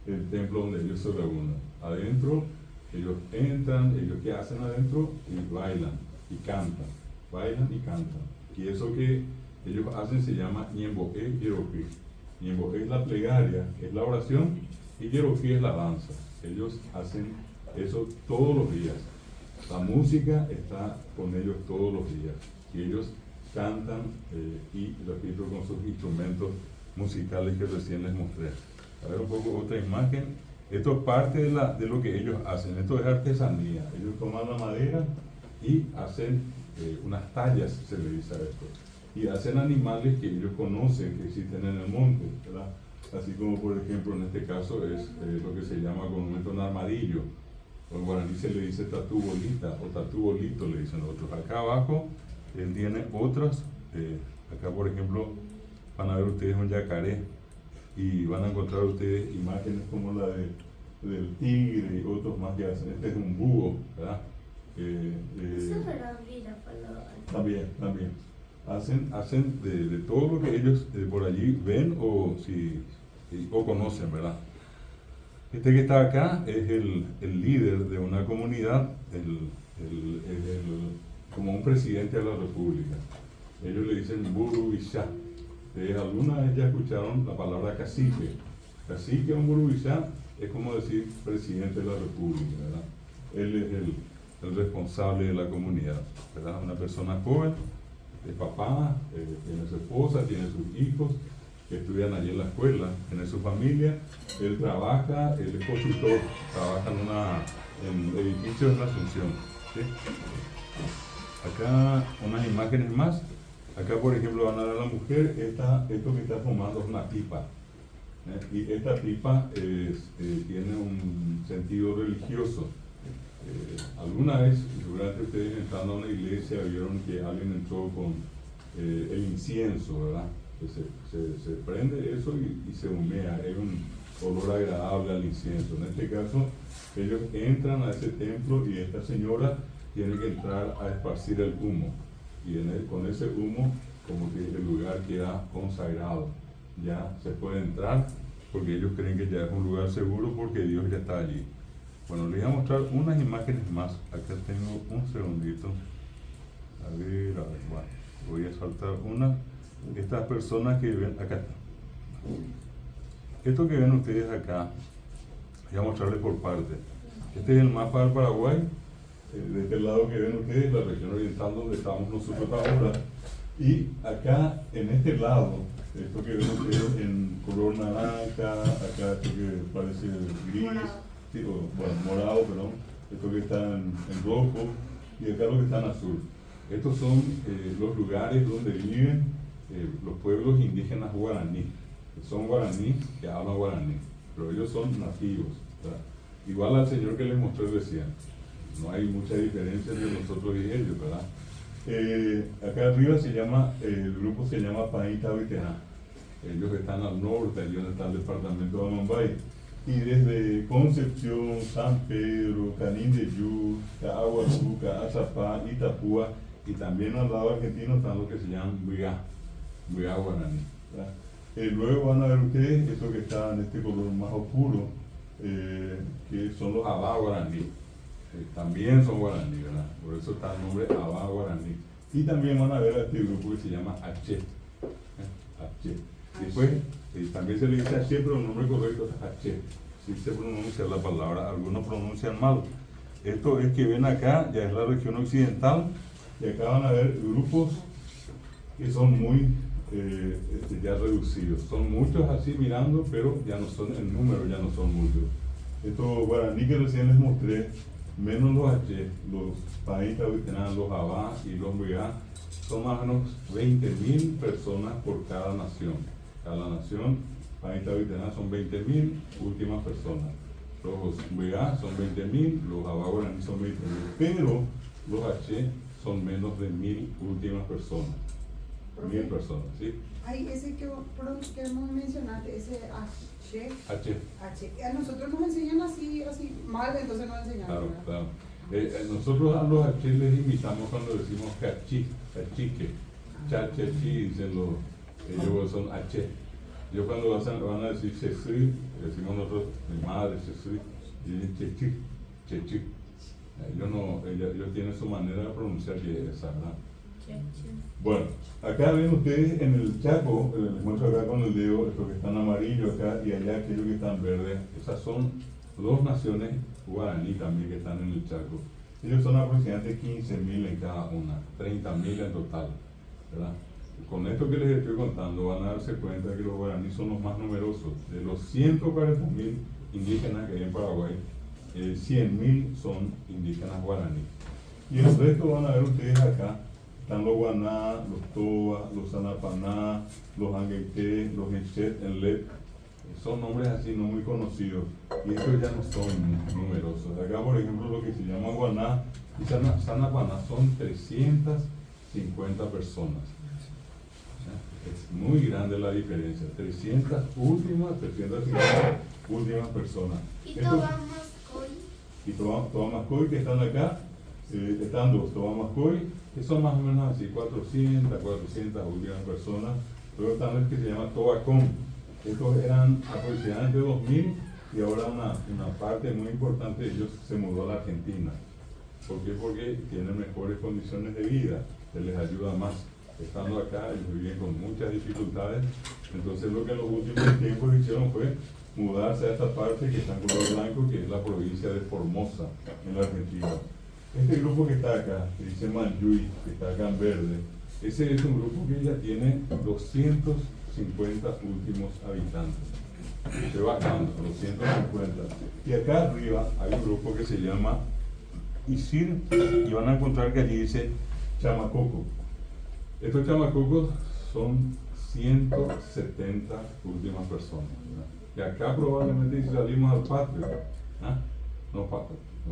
el templo donde ellos se reúnen. Adentro, ellos entran, ellos que hacen adentro y bailan y cantan, bailan y cantan. Y eso que ellos hacen se llama Ñemboé Yeroquí. Ñemboé es la plegaria, es la oración, y Yeroquí es la danza. Ellos hacen eso todos los días. La música está con ellos todos los días. Y ellos cantan y, repito, con sus instrumentos musicales que recién les mostré. A ver un poco otra imagen. Esto es parte de lo que ellos hacen. Esto es artesanía. Ellos toman la madera y hacen unas tallas, se le dice a esto. Y hacen animales que ellos conocen, que existen en el monte, ¿verdad? Así como, por ejemplo, en este caso es lo que se llama comúnmente un armadillo. O en guaraní se le dice tatú bolita o tatú bolito, le dicen otros. Acá abajo él tiene otras. Acá, por ejemplo, van a ver ustedes un yacaré y van a encontrar ustedes imágenes como la del tigre y otros más que hacen. Este es un búho, ¿verdad? También. Hacen de todo lo que ellos por allí ven o conocen, ¿verdad? Este que está acá es el líder de una comunidad, como un presidente de la república. Ellos le dicen Burubishá. Alguna vez ya escucharon la palabra cacique. Cacique o Burubishá es como decir presidente de la república, ¿verdad? Él es el responsable de la comunidad, ¿verdad? Una persona joven, es papá, tiene su esposa, tiene sus hijos, que estudian allí en la escuela, tiene su familia, él trabaja, él es constructor, trabaja en edificios en la Asunción. ¿Sí? Acá unas imágenes más. Acá, por ejemplo, van a ver a la mujer, esto que está fumando es una pipa. Y esta pipa tiene un sentido religioso. Alguna vez, seguramente ustedes entrando a una iglesia vieron que alguien entró con el incienso, ¿verdad? Que se prende eso y se humea, es un olor agradable al incienso. En este caso, ellos entran a ese templo y esta señora tiene que entrar a esparcir el humo. Y con ese humo, como que el lugar queda consagrado. Ya se puede entrar porque ellos creen que ya es un lugar seguro porque Dios ya está allí. Bueno, les voy a mostrar unas imágenes más. Acá tengo un segundito. A ver, bueno, voy a saltar una. Estas personas que ven, acá está. Esto que ven ustedes acá, voy a mostrarles por partes. Este es el mapa del Paraguay. De este lado que ven ustedes, la región oriental donde estamos nosotros ahora. Y acá, en este lado, esto que ven ustedes en color naranja, acá esto que parece gris, sí, bueno, morado, perdón, esto que está en rojo, y acá lo que está en azul. Estos son los lugares donde viven los pueblos indígenas guaraní. Son guaraní que hablan guaraní, pero ellos son nativos, ¿verdad? Igual al señor que les mostré recién. No hay mucha diferencia entre nosotros y ellos, ¿verdad? Acá arriba el grupo se llama Paita Vitená. Ellos están al norte, allí donde está el departamento de Amambay. Y desde Concepción, San Pedro, Canindeyú, Caguazú, Caazapá, Itapúa, y también al lado argentino están los que se llaman Buigá guaraní, ¿verdad? Luego van a ver ustedes esto que está en este color más oscuro, que son los Abá guaraní. También son guaraní, ¿verdad? Por eso está el nombre Abá guaraní. Y también van a ver a este grupo que se llama Aché. Aché. Después, también se le dice Aché, pero el nombre correcto es Aché. Sí se pronuncia la palabra, algunos pronuncian mal. Esto es que ven acá, ya es la región occidental, y acá van a ver grupos que son muy ya reducidos. Son muchos así mirando, pero ya no son, el número ya no son muchos. Estos guaraní que recién les mostré, menos los H, los Paita Vitená, los Abá y los Buigá, son más o menos 20.000 personas por cada nación. Cada nación, Paita Vitená son 20.000 últimas personas. Los Buigá son 20.000, los Abá guaraní son 20.000, pero los H son menos de 1.000 últimas personas. 1.000 personas, ¿sí? Ay, ese que vos mencionaste, ese H. H. A nosotros nos enseñan así mal, entonces nos enseñan. Claro, claro. Nosotros a los H les imitamos cuando decimos cachique, chachechi, dicen ellos son H. Yo cuando van a decir chesri, decimos nosotros, mi madre chesri, y dicen chechi. Ellos tienen su manera de pronunciar que es esa, ¿verdad? Bueno, acá ven ustedes en el Chaco, les muestro acá con el dedo, estos que están amarillos acá y allá aquellos que están verdes. Esas son dos naciones guaraní también que están en el Chaco. Ellos son aproximadamente 15.000 en cada una, 30.000 en total, ¿verdad? Con esto que les estoy contando van a darse cuenta que los guaraní son los más numerosos. De los 140.000 indígenas que hay en Paraguay, 100.000 son indígenas guaraní. Y el resto van a ver ustedes acá. Están los Guaná, los Toba, los Sanapaná, los Angueté, los Enchet, Enlet. Son nombres así no muy conocidos. Y estos ya no son numerosos. Acá, por ejemplo, lo que se llama Guaná y Sanapaná son 350 personas. Es muy grande la diferencia. 350 últimas personas. ¿Y Tobamascoy? Y Tobamascoy que están acá. Están dos, Tobamascoy, que son más o menos así, 400 últimas personas. Luego están los que se llaman Tobacón. Estos eran aproximadamente 2.000 y ahora una parte muy importante de ellos se mudó a la Argentina. ¿Por qué? Porque tienen mejores condiciones de vida, se les ayuda más. Estando acá, ellos viven con muchas dificultades. Entonces lo que en los últimos tiempos hicieron fue mudarse a esta parte que está en color blanco, que es la provincia de Formosa, en la Argentina. Este grupo que está acá, que dice Manjuy, que está acá en verde, ese es un grupo que ya tiene 250 50 últimos habitantes. Se va acabando, los 150. Y acá arriba hay un grupo que se llama Isir, y van a encontrar que allí dice Chamacoco. Estos chamacocos son 170 últimas personas, ¿verdad? Y acá probablemente si salimos al patio, ¿ah? nos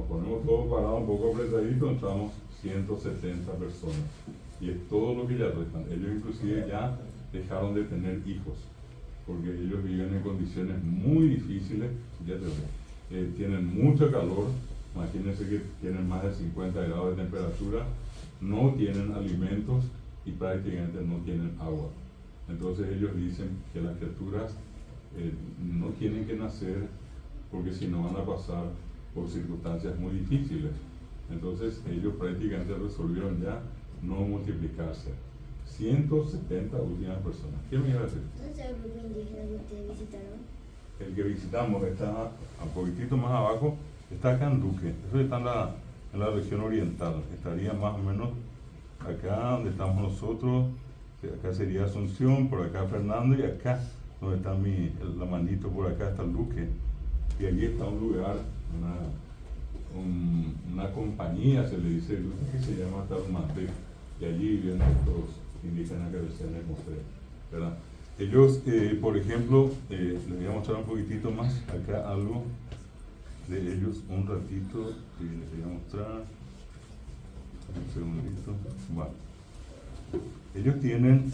ponemos todos parados un poco apretaditos, entramos 170 personas. Y es todo lo que ya restan. Ellos inclusive ya dejaron de tener hijos, porque ellos viven en condiciones muy difíciles, ya tienen mucho calor, imagínense que tienen más de 50 grados de temperatura, no tienen alimentos y prácticamente no tienen agua. Entonces ellos dicen que las criaturas no tienen que nacer porque si no van a pasar por circunstancias muy difíciles. Entonces ellos prácticamente resolvieron ya no multiplicarse. 170 últimas personas. ¿Qué me iba a decir? ¿Dónde está el grupo indígena que ustedes visitaron? El que visitamos está un poquitito más abajo, está acá en Duque. Eso está en la región oriental. Estaría más o menos acá donde estamos nosotros. Acá sería Asunción, por acá Fernando, y acá donde está la manito, por acá está el Duque. Y allí está un lugar, una compañía, se le dice, que se llama Tarumantec. Y allí viven estos indígenas que recién les mostré, ¿verdad? Ellos, por ejemplo, les voy a mostrar un poquitito más acá algo de ellos, un ratito, y les voy a mostrar, un segundito, vale. Ellos tienen,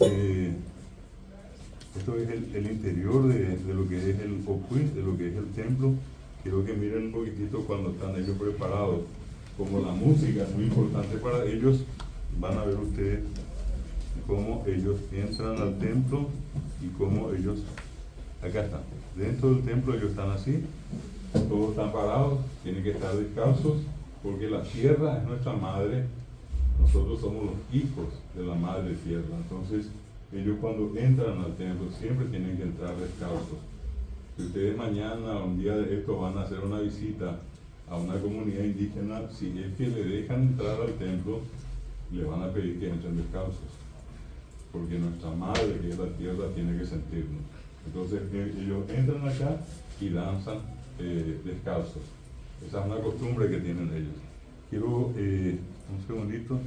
esto es el interior de lo que es el Ocuy, de lo que es el templo. Quiero que miren un poquitito cuando están ellos preparados, como la música es muy importante para ellos, van a ver ustedes cómo ellos entran al templo y cómo ellos, acá están, dentro del templo ellos están así, todos están parados, tienen que estar descalzos, porque la tierra es nuestra madre, nosotros somos los hijos de la madre tierra. Entonces ellos cuando entran al templo siempre tienen que entrar descalzos. Si ustedes mañana o un día de esto van a hacer una visita a una comunidad indígena, si es que le dejan entrar al templo, le van a pedir que entren descalzos, porque nuestra madre, que es la tierra, tiene que sentirnos. Entonces ellos entran acá y danzan descalzos. Esa es una costumbre que tienen ellos. Quiero un segundito.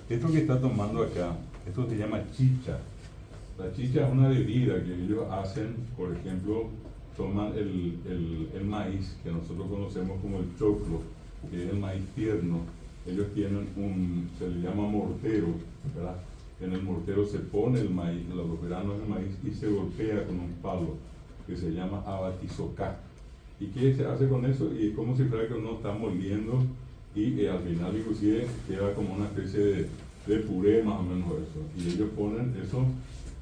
Esto que está tomando acá, esto se llama chicha. La chicha es una bebida que ellos hacen, por ejemplo, toman el maíz, que nosotros conocemos como el choclo, que es el maíz tierno. Ellos tienen se le llama mortero, ¿verdad? En el mortero se pone el maíz, los granos de maíz, y se golpea con un palo que se llama abatizocá. ¿Y qué se hace con eso? Y es como si fuera que uno está moliendo y al final inclusive queda como una especie de puré, más o menos eso. Y ellos ponen eso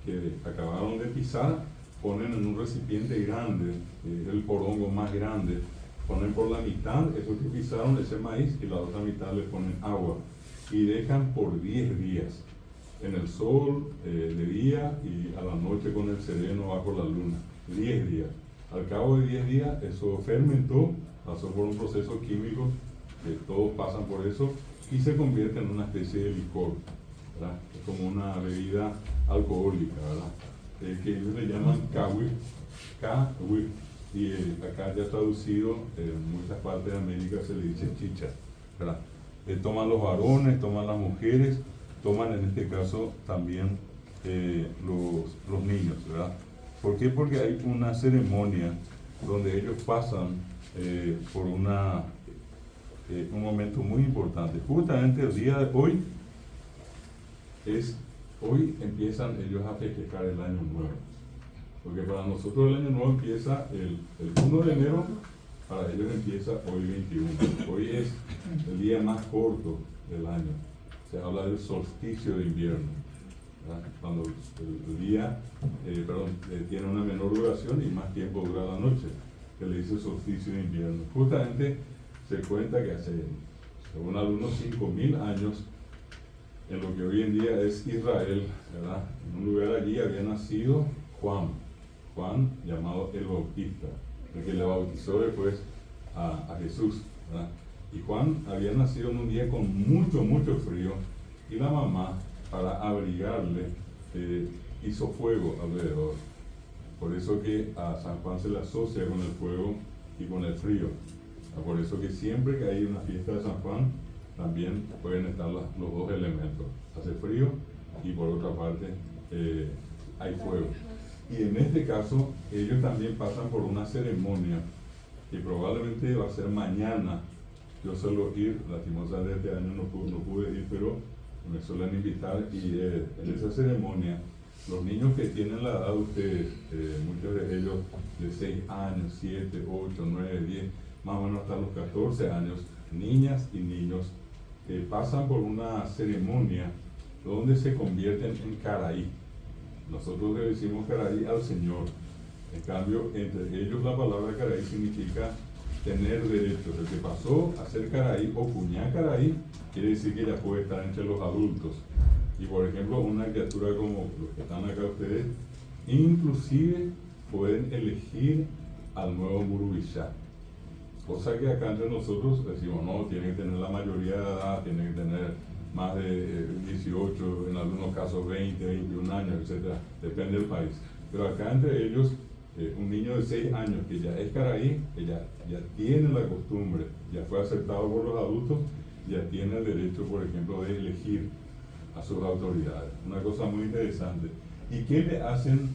que acabaron de pisar, ponen en un recipiente grande, el porongo más grande, ponen por la mitad eso que pisaron, ese maíz, y la otra mitad le ponen agua y dejan por 10 días en el sol de día y a la noche con el sereno bajo la luna. 10 días. Al cabo de 10 días eso fermentó, pasó por un proceso químico que todos pasan por eso y se convierte en una especie de licor, ¿verdad? Es como una bebida alcohólica, ¿verdad? Que ellos le llaman cahui, y acá ya traducido en muchas partes de América se le dice chicha, ¿verdad? Toman los varones, toman las mujeres, toman en este caso también los niños, ¿verdad? ¿Por qué? Porque hay una ceremonia donde ellos pasan por un momento muy importante. Justamente el día de hoy hoy empiezan ellos a festejar el año nuevo. Porque para nosotros el año nuevo empieza el 1 de enero, para ellos empieza hoy 21. Hoy es el día más corto del año. Se habla del solsticio de invierno, ¿verdad? Cuando el día tiene una menor duración y más tiempo dura la noche, que le dice solsticio de invierno. Justamente se cuenta que hace, según algunos, 5.000 años, en lo que hoy en día es Israel, ¿verdad? En un lugar allí había nacido Juan, llamado el Bautista, el que le bautizó después a Jesús, ¿verdad? Y Juan había nacido en un día con mucho frío, y la mamá, para abrigarle, hizo fuego alrededor. Por eso que a San Juan se le asocia con el fuego y con el frío. Por eso que siempre que hay una fiesta de San Juan, también pueden estar los dos elementos. Hace frío y por otra parte hay fuego. Y en este caso, ellos también pasan por una ceremonia que probablemente va a ser mañana. Yo suelo ir, lastimosamente este año no pude ir, pero me suelen invitar y en esa ceremonia, los niños que tienen la edad de ustedes, muchos de ellos de 6 años, 7, 8, 9, 10, más o menos hasta los 14 años, niñas y niños, pasan por una ceremonia donde se convierten en caraí. Nosotros le decimos caraí al Señor. En cambio, entre ellos la palabra caraí significa tener derechos. El que pasó a ser caraí o cuñá caraí quiere decir que ya puede estar entre los adultos. Y por ejemplo, una criatura como los que están acá ustedes, inclusive pueden elegir al nuevo Murubishá. Cosa que acá entre nosotros decimos, no, tiene que tener la mayoría de edad, tiene que tener más de 18, en algunos casos 20, 21 años, etc. Depende del país. Pero acá entre ellos, un niño de 6 años que ya es caraí, que ya tiene la costumbre, ya fue aceptado por los adultos, ya tiene el derecho, por ejemplo, de elegir a sus autoridades. Una cosa muy interesante. ¿Y qué le hacen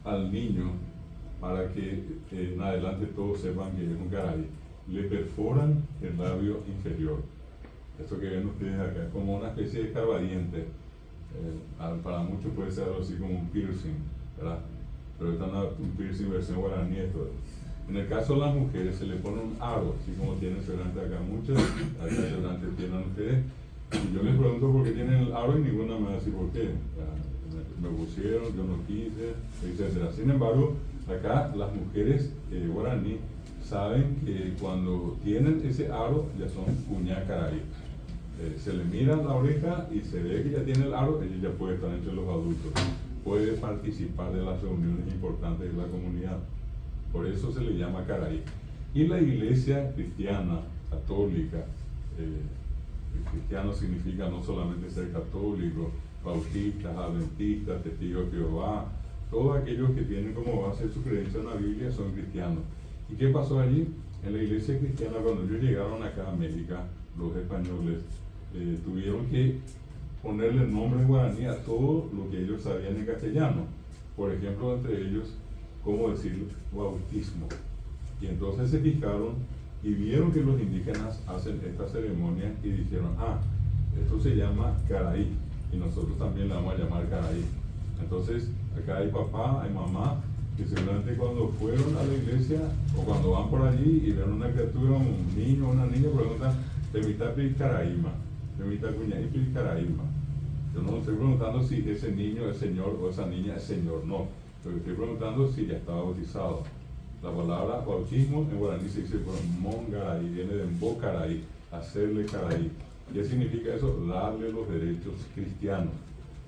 al niño para que en adelante todos sepan que es un caraí? Le perforan el labio inferior. Esto que ven ustedes acá es como una especie de escarbadiente. Para muchos puede ser algo así como un piercing, ¿verdad? Pero esta es un piercing versión guaraní. En el caso de las mujeres se le pone un aro, así como tienen seguramente acá muchas, acá seguramente tienen ustedes. Y yo les pregunto por qué tienen el aro y ninguna me va a decir por qué. Me pusieron, yo no quise, etc. Sin embargo, acá las mujeres guaraní saben que cuando tienen ese aro ya son cuñá caraí. Se le mira la oreja y se ve que ya tiene el aro, ella ya puede estar entre los adultos, puede participar de las reuniones importantes de la comunidad. Por eso se le llama caraí. Y la iglesia cristiana, católica, cristiano significa no solamente ser católico, bautistas, adventistas, testigos de Jehová, todos aquellos que tienen como base su creencia en la Biblia son cristianos. ¿Y qué pasó allí? En la iglesia cristiana, cuando ellos llegaron acá a América, los españoles tuvieron que ponerle nombre en guaraní a todo lo que ellos sabían en castellano. Por ejemplo, entre ellos, ¿cómo decir bautismo? Y entonces se fijaron y vieron que los indígenas hacen esta ceremonia y dijeron, esto se llama caraí y nosotros también le vamos a llamar caraí. Entonces, acá hay papá, hay mamá, que seguramente cuando fueron a la iglesia o cuando van por allí y ven una criatura, un niño o una niña, preguntan, ¿temita caraíma? ¿Temita cuñaí caraíma? Yo no estoy preguntando si ese niño es señor o esa niña es señor, no. Pero estoy preguntando si ya estaba bautizado. La palabra bautismo en guaraní se dice por mongaray, viene de mbocaray, hacerle caraí. ¿Qué significa eso? Darle los derechos cristianos.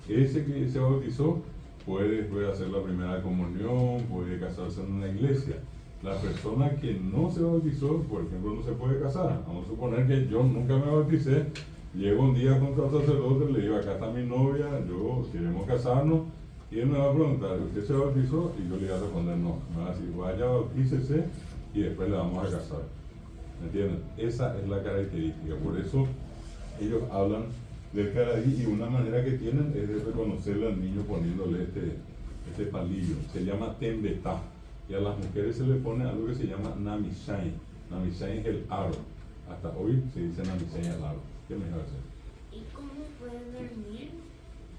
Ese que se bautizó puede hacer la primera comunión, puede casarse en una iglesia. La persona que no se bautizó, por ejemplo, no se puede casar. Vamos a suponer que yo nunca me bauticé, llego un día contra el sacerdote, le digo, acá está mi novia, queremos casarnos, y él me va a preguntar, ¿usted se bautizó? Y yo le voy a responder, no. Me va a decir, vaya, bautícese, y después le vamos a casar. ¿Me entienden? Esa es la característica. Por eso ellos hablan del caraí y una manera que tienen es de reconocerle al niño poniéndole este palillo. Se llama tembetá. Y a las mujeres se le pone algo que se llama namishain. Namishain es el aro. Hasta hoy se dice namishain al aro. ¿Qué me va a hacer? ¿Y cómo pueden dormir?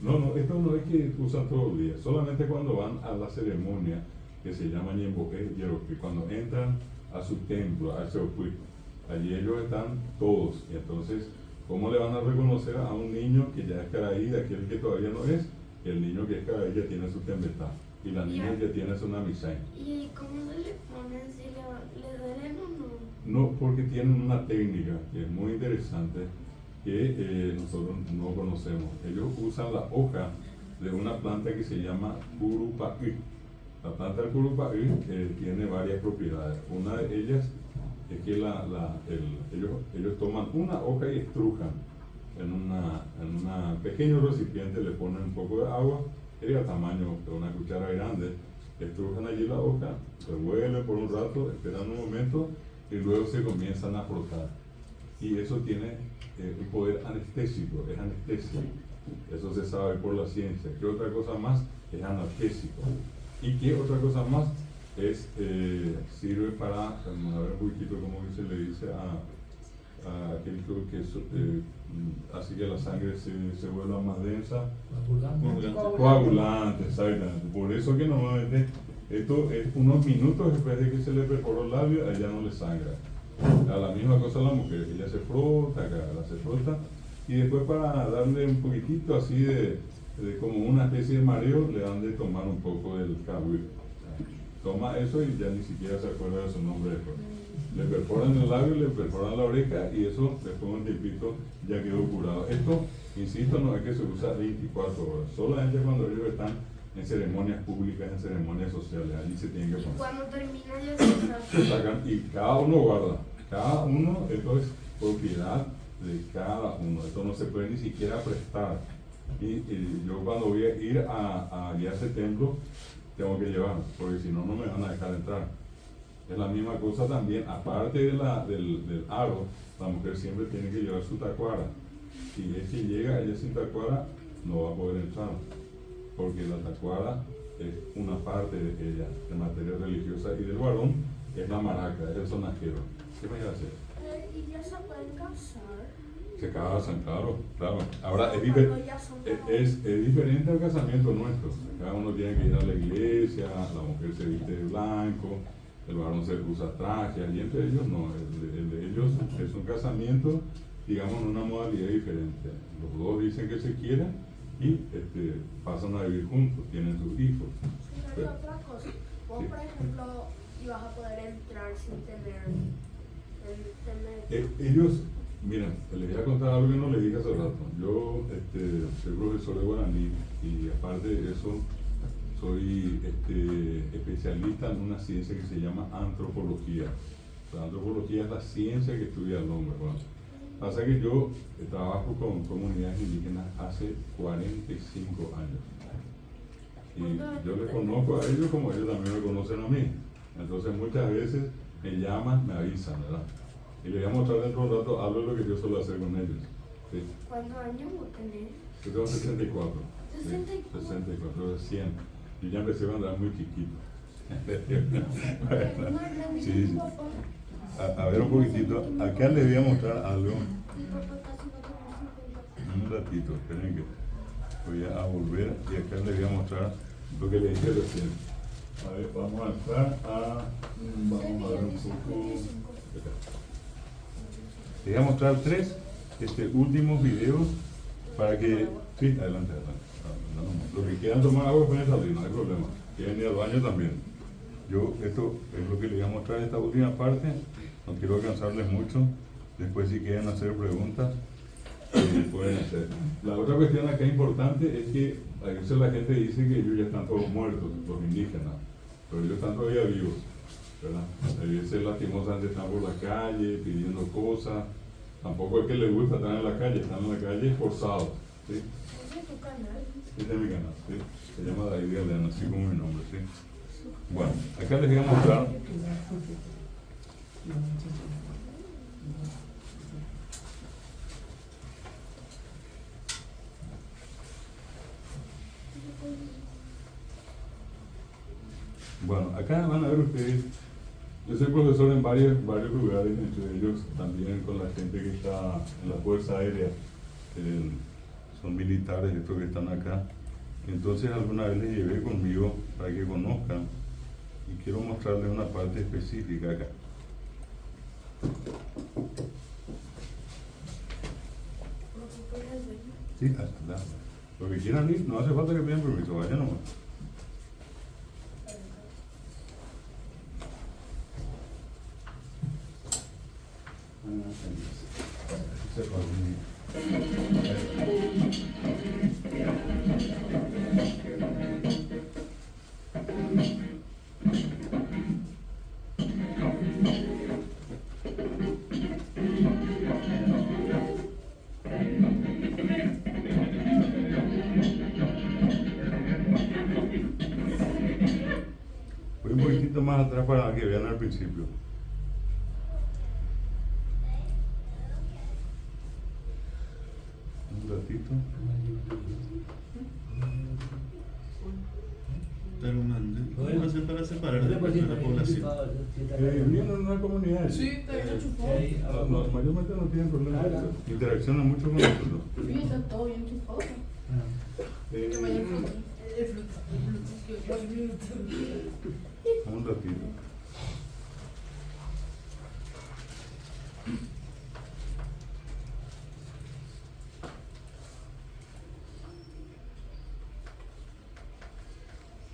No, esto no es que usan todo el día. Solamente cuando van a la ceremonia que se llama Ñemboé Yeroqui, cuando entran a su templo, a Seopuy, allí ellos están todos. Y entonces, ¿cómo le van a reconocer a un niño que ya es caraí, de aquel que todavía no es? El niño que es caraí ya tiene su tembetá y la niña ya tiene su namishain. ¿Y cómo se le ponen si le duelen o no? No, porque tienen una técnica que es muy interesante que nosotros no conocemos. Ellos usan la hoja de una planta que se llama curupaí. La planta del curupaí tiene varias propiedades. Una de ellas es que ellos toman una hoja y estrujan en un pequeño recipiente, le ponen un poco de agua era tamaño de una cuchara grande, estrujan allí la hoja, revuelven por un rato, esperan un momento y luego se comienzan a frotar. Y eso tiene un poder anestésico, es anestesia. Eso se sabe por la ciencia. ¿Qué otra cosa más? Es analgésico. ¿Y qué otra cosa más? Sirve para, a ver un poquito cómo se le dice a aquel que hace que la sangre se vuelva más densa. Coagulante, exactamente. Por eso que normalmente esto es unos minutos después de que se le perforó el labio, a ella no le sangra. A la misma cosa a la mujer, ella se frota acá, se frota, y después para darle un poquitito así de como una especie de mareo, le dan de tomar un poco del cabui. Toma eso y ya ni siquiera se acuerda de su nombre después. Le perforan el labio, le perforan la oreja y eso después de un tiempito ya quedó curado. Esto, insisto, no es que se usa 24 horas, solamente cuando ellos están en ceremonias públicas, en ceremonias sociales, allí se tienen que poner. Cuando termina ya Se sacan y cada uno guarda, cada uno, esto es propiedad de cada uno, esto no se puede ni siquiera prestar. Y yo cuando voy a ir a ese templo, tengo que llevar, porque si no, no me van a dejar entrar. Es la misma cosa también, aparte del aro, la mujer siempre tiene que llevar su tacuara. Si es que llega ella sin tacuara, no va a poder entrar, porque la tacuara es una parte de ella, de materia religiosa, y del varón es la maraca, es el sonajero. ¿Qué me iba a hacer? ¿Y ya se pueden casar? Se casan, claro. Ahora es diferente al casamiento nuestro. Cada uno tiene que ir a la iglesia, la mujer se viste de blanco, el varón se usa traje, y entre ellos no. El de ellos es un casamiento, digamos, en una modalidad diferente. Los dos dicen que se quieren y pasan a vivir juntos, tienen sus hijos. Sí, pero otra cosa. Vos, por ejemplo, ibas a poder entrar sin tener ellos, mira, les voy a contar algo que no les dije hace rato. Yo soy profesor de guaraní y aparte de eso soy especialista en una ciencia que se llama antropología. La antropología es la ciencia que estudia al hombre. Bueno, pasa que yo trabajo con comunidades indígenas hace 45 años. Y yo les conozco a ellos como ellos también me conocen a mí. Entonces muchas veces me llaman, me avisan, ¿verdad? Y les voy a mostrar dentro de un rato algo de lo que yo suelo hacer con ellos. ¿Sí? ¿Cuántos años vos tenés? Yo tengo 64. 64. 64 de 100. Yo ya empecé a andar muy chiquito. Sí. A ver un poquitito. Acá les voy a mostrar algo. Un ratito, esperen que voy a volver y acá les voy a mostrar lo que les dije recién. A ver, vamos a entrar vamos a ver un poco. Les voy a mostrar 3 últimos videos para que... Sí, adelante. Los que quieran tomar agua pueden salir, no hay problema. Quieren ir al baño también. Esto es lo que les voy a mostrar en esta última parte. No quiero cansarles mucho. Después si quieren hacer preguntas, pueden hacer. La otra cuestión acá importante es que a veces la gente dice que ellos ya están todos muertos, los indígenas, pero ellos están todavía vivos, ¿verdad? A veces lastimosamente están por la calle pidiendo cosas. Tampoco es que les gusta estar en la calle, están en la calle forzados. ¿Sí? ¿Ese es tu canal? Este es mi canal, ¿sí? Se llama David Galeano, así como mi nombre, ¿sí? Bueno, acá les voy a mostrar. Bueno, acá van a ver ustedes, yo soy profesor en varios lugares, entre ellos también con la gente que está en la Fuerza Aérea, son militares estos que están acá. Entonces alguna vez les llevé conmigo para que conozcan y quiero mostrarles una parte específica acá. Sí, hasta lo que quieran ir, no hace falta que pidan permiso, vayan nomás. atrás para que vean al principio. Un ratito. Pero ¿cómo hacer para separar de la población? Vienen en una comunidad. Sí, te enchufó. No, mayormente no tienen problemas. Interaccionan mucho con nosotros. Sí, está todo bien enchufado. Eh, Que vaya el fruto. El fruto. un ratito.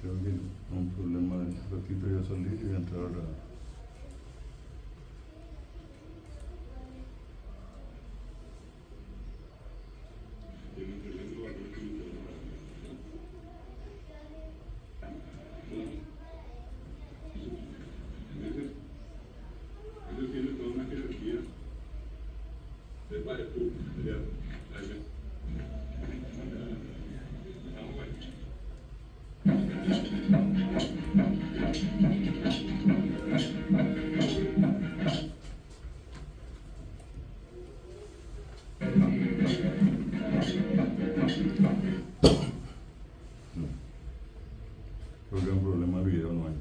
Creo que un problema de un ratito ya salir y voy a entrar a... Creo que un problema de video no hay.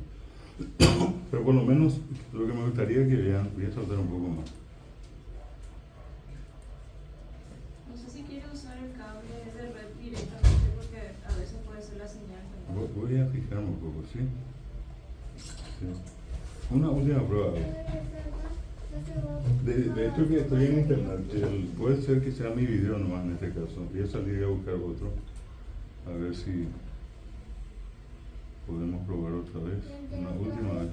Pero por lo menos lo que me gustaría que vean, voy a saltar un poco más. No sé si quiero usar el cable de red directamente porque a veces puede ser la señal. Voy a fijarme un poco, ¿sí? Sí. Una última prueba. De hecho que estoy en internet, puede ser que sea mi video nomás en este caso. Voy a salir a buscar otro, a ver si podemos probar otra vez, una última vez.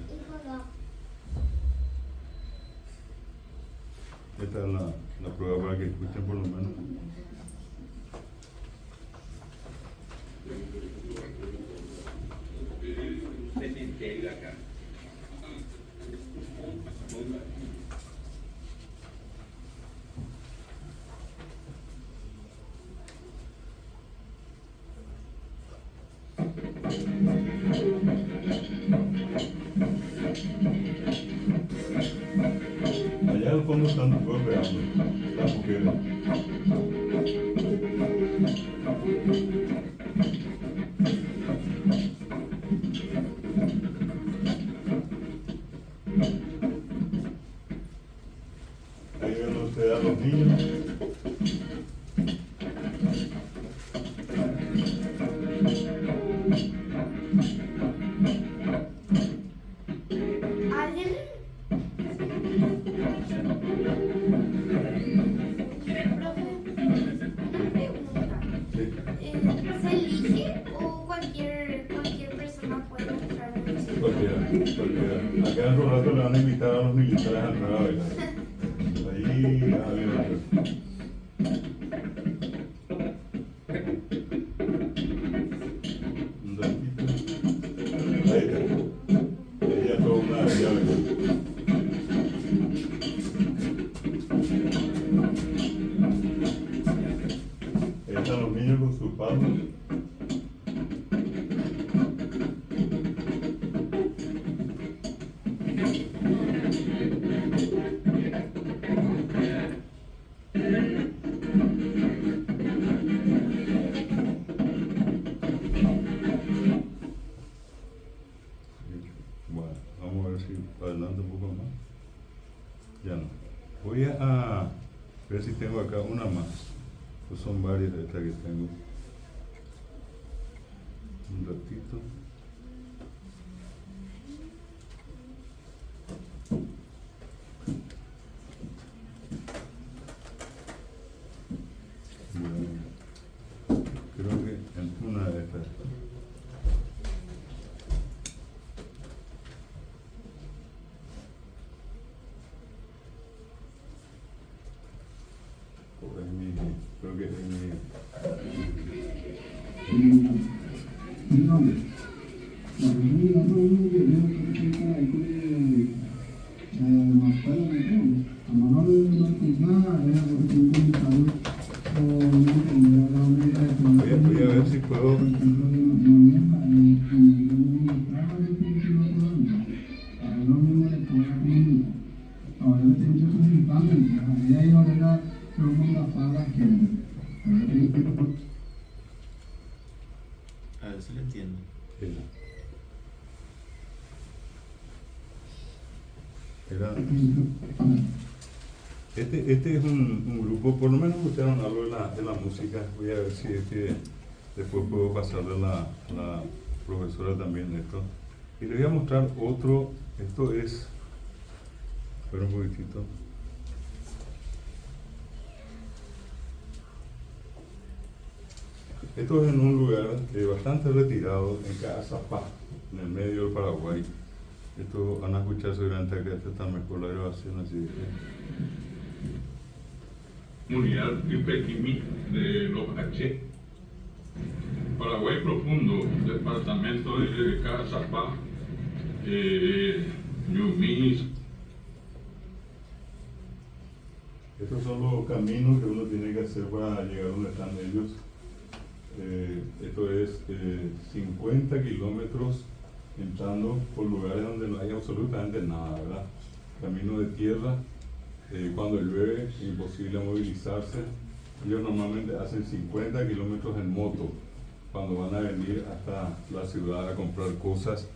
Esta es la prueba para que escuchen por lo menos. Allá al fondo están golpeando las mujeres. Ahí ven ustedes a los niños. ¿Alguien? Profe, una pregunta. Sí, ¿Se elige o cualquier persona puede entrar en el cine? cualquiera. Acá en un rato le van a invitar a los militares a entrar a bailar. Ahí, a ver. Un ratito. Ahí está. Ella fue una llave. Ahí están los niños con sus padres. Bueno, vamos a ver si adelante un poco más. Ya no. Voy a ver si tengo acá una más. Pues son varias de estas que tengo. Un ratito. Bueno, creo que en una de estas. Creo que es mi... Voy a ver si puedo... familia, y ahí no era todo el mundo paga que A ver si le entiendo. Sí. Era- Este es un grupo, por lo menos me gustaron algo de la música. Voy a ver si es que después puedo pasarle a la profesora también esto. Y les voy a mostrar otro, esto es, espera un poquitito. Esto es en un lugar bastante retirado, en Cazapá, en el medio del Paraguay. Esto van a escuchar seguramente acá, esta está mejor la grabación, así que... Unidad Ipequimí de los H. Paraguay profundo, departamento de Cazapá, Ñumis. Estos son los caminos que uno tiene que hacer para llegar donde están ellos. Esto es 50 kilómetros entrando por lugares donde no hay absolutamente nada, ¿verdad? Camino de tierra, cuando llueve es imposible movilizarse. Ellos normalmente hacen 50 kilómetros en moto cuando van a venir hasta la ciudad a comprar cosas,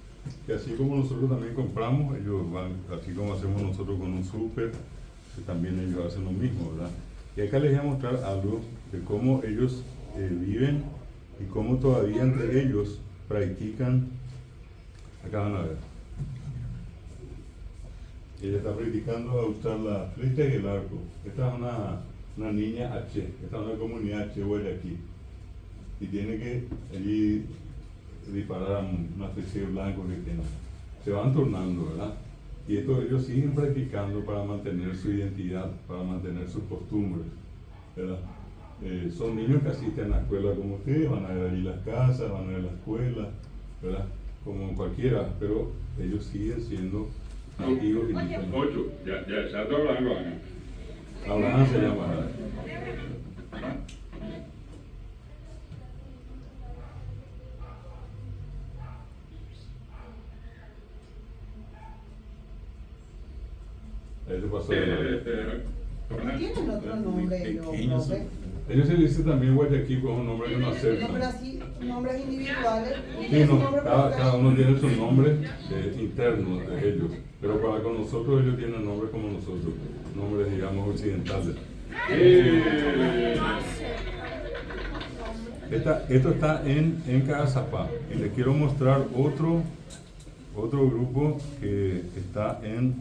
que así como nosotros también compramos, ellos van, así como hacemos nosotros con un súper, que también ellos hacen lo mismo, ¿verdad? Y acá les voy a mostrar algo de cómo ellos viven y cómo todavía entre ellos practican. Acá van a ver. Ella está practicando a usar la flecha y el arco. Esta es una niña H, esta es una comunidad H Guayaquil. Y tiene que allí disparar a una especie de blanco que tiene. Se van turnando, ¿verdad? Y esto ellos siguen practicando para mantener su identidad, para mantener sus costumbres, ¿verdad? Son niños que asisten a la escuela como ustedes, van a ver allí las casas, van a ver la escuela, ¿verdad? Como cualquiera, pero ellos siguen siendo nativos y diferentes. 8, ya está hablando. Abraham se llama. Ahí se pasó ¿No tienen otro nombre? Pequeños son. ellos se le dice también Guayaquil con un nombre que no No, pero aceptan. así, nombres individuales. Sí, Su no, nombre cada propio. uno tiene su nombre interno de ellos, pero para con nosotros ellos tienen nombres como nosotros, nombres digamos occidentales. Esto está en Cazapá y les quiero mostrar otro grupo que está en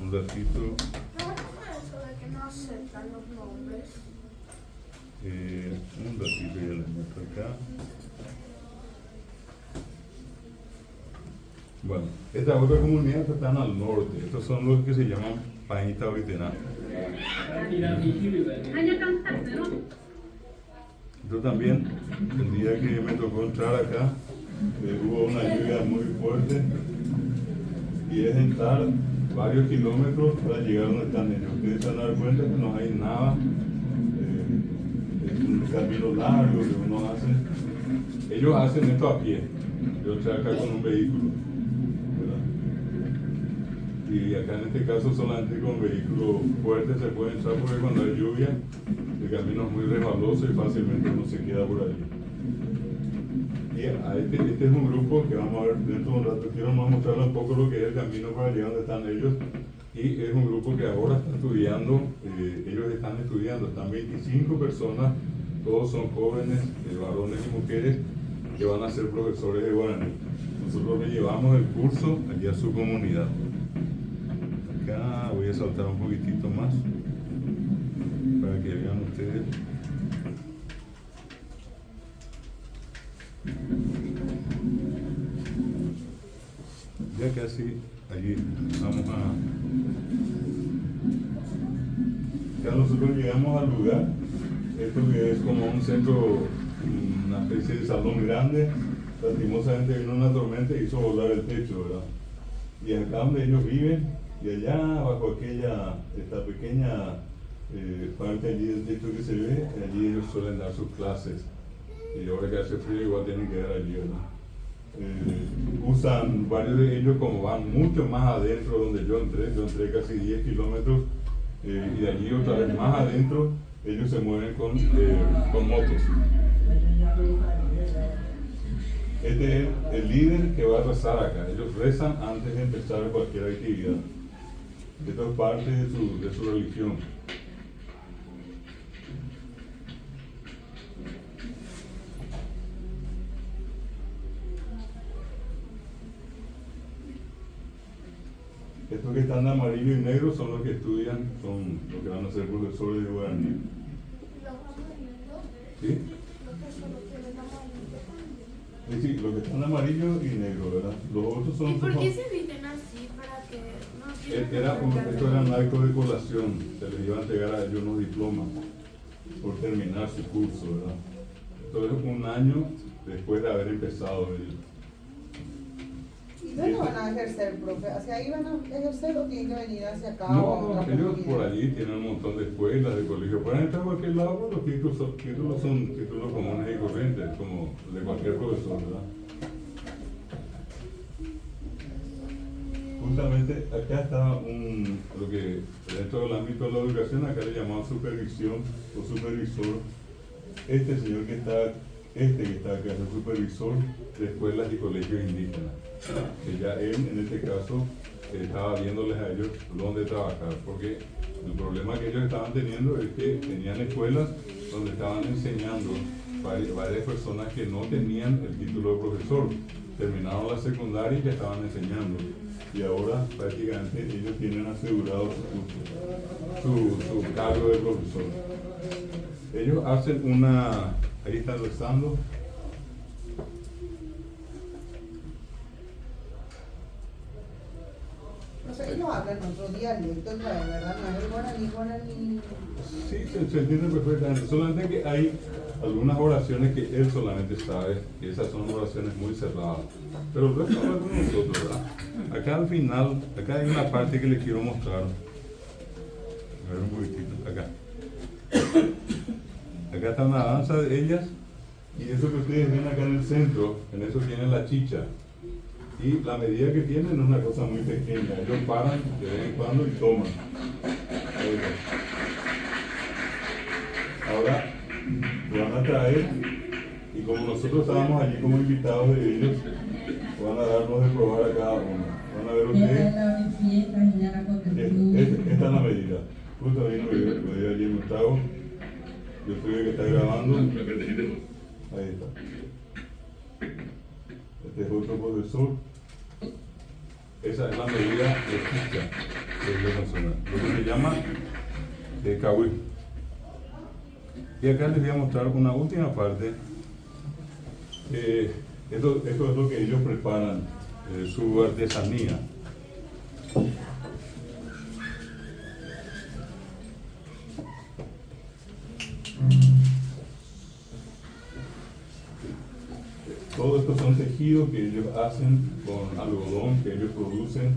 un ratito. Eso de que no aceptan los nombres. Un ratito ya les muestro acá. Bueno, esta otra comunidad que están al norte, estos son los que se llaman Pañita Oritená. Yo también, el día que me tocó entrar acá, hubo una lluvia muy fuerte y es entrar varios kilómetros para llegar donde están ellos. Ustedes se van a dar cuenta que no hay nada, es un camino largo que uno hace. Ellos hacen esto a pie, yo estoy acá con un vehículo, ¿verdad? Y acá en este caso solamente con vehículos fuertes se puede entrar porque cuando hay lluvia el camino es muy resbaloso y fácilmente uno se queda por allí. Y este es un grupo que vamos a ver dentro de un rato. Quiero mostrarles un poco lo que es el camino para llegar donde están ellos. Y es un grupo que ahora está estudiando, ellos están estudiando, están 25 personas, todos son jóvenes, varones y mujeres, que van a ser profesores de guaraní. Nosotros les llevamos el curso allí a su comunidad. Acá voy a saltar un poquitito más para que vean ustedes. Ya casi allí vamos a... Ya nosotros llegamos al lugar, esto que es como un centro, una especie de salón grande. Lastimosamente vino una tormenta y hizo volar el techo, ¿verdad? Y acá donde ellos viven, y allá bajo esta pequeña parte allí del techo que se ve, allí ellos suelen dar sus clases. Y ahora que hace frío igual tienen que dar allí, ¿verdad? Usan varios de ellos, como van mucho más adentro donde yo entré casi 10 kilómetros, Y de allí otra vez más adentro, ellos se mueven con motos. Este es el líder que va a rezar acá. Ellos rezan antes de empezar cualquier actividad. Esto es parte de su religión. Estos que están de amarillo y negro son los que estudian, son los que van a ser profesores de guaraní. Los amarillos, ¿Sí? los que solo tienen amarillo también. Es decir, los que están de amarillo y negro, ¿verdad? Los otros son... ¿Y por qué se visten así? ¿Para que no tienen Esto era un acto de colación, se les iba a entregar a ellos unos diplomas por terminar su curso, ¿verdad? Esto es un año después de haber empezado ellos. ¿Y dónde van a ejercer, profe? ¿Hacia ahí van a ejercer o tienen que venir hacia acá? No, o a otra ellos comunidad? por allí tienen un montón de escuelas, de colegios. Pueden entrar a cualquier lado, pero los títulos son títulos comunes y corrientes, como de cualquier profesor, ¿verdad? Justamente acá está lo que dentro del ámbito de la educación, acá le llamamos supervisión o supervisor. Este señor que está acá es el supervisor de escuelas y colegios indígenas. Que ya él, en este caso, estaba viéndoles a ellos dónde trabajar, porque el problema que ellos estaban teniendo es que tenían escuelas donde estaban enseñando varias personas que no tenían el título de profesor. Terminaron la secundaria y ya estaban enseñando. Y ahora prácticamente ellos tienen asegurado su cargo de profesor. Ellos hacen ahí están rezando. No sé, ellos hablan otro dialecto, ¿verdad? No es el guaraní. Sí, se entiende perfectamente. Solamente que hay algunas oraciones que él solamente sabe, y esas son oraciones muy cerradas. Pero el resto habla con nosotros, ¿verdad? Acá al final, acá hay una parte que les quiero mostrar. A ver un poquitito, acá. Acá está una danza de ellas, y eso que ustedes ven acá en el centro, en eso tienen la chicha. Y la medida que tienen es una cosa muy pequeña. Ellos paran de vez en cuando y toman. Ahora lo van a traer, y como nosotros estábamos allí como invitados de ellos, van a darnos de probar a cada uno. Van a ver ustedes. Esta es la medida. Justo ahí lo veía allí en un trago. Yo tuve que estar grabando. Ahí está. Este es otro profesor. Esa es la medida de chicha lo que se llama cahuil. Y acá les voy a mostrar una última parte. Esto es lo que ellos preparan, su artesanía. Todo esto son tejidos que ellos hacen con algodón que ellos producen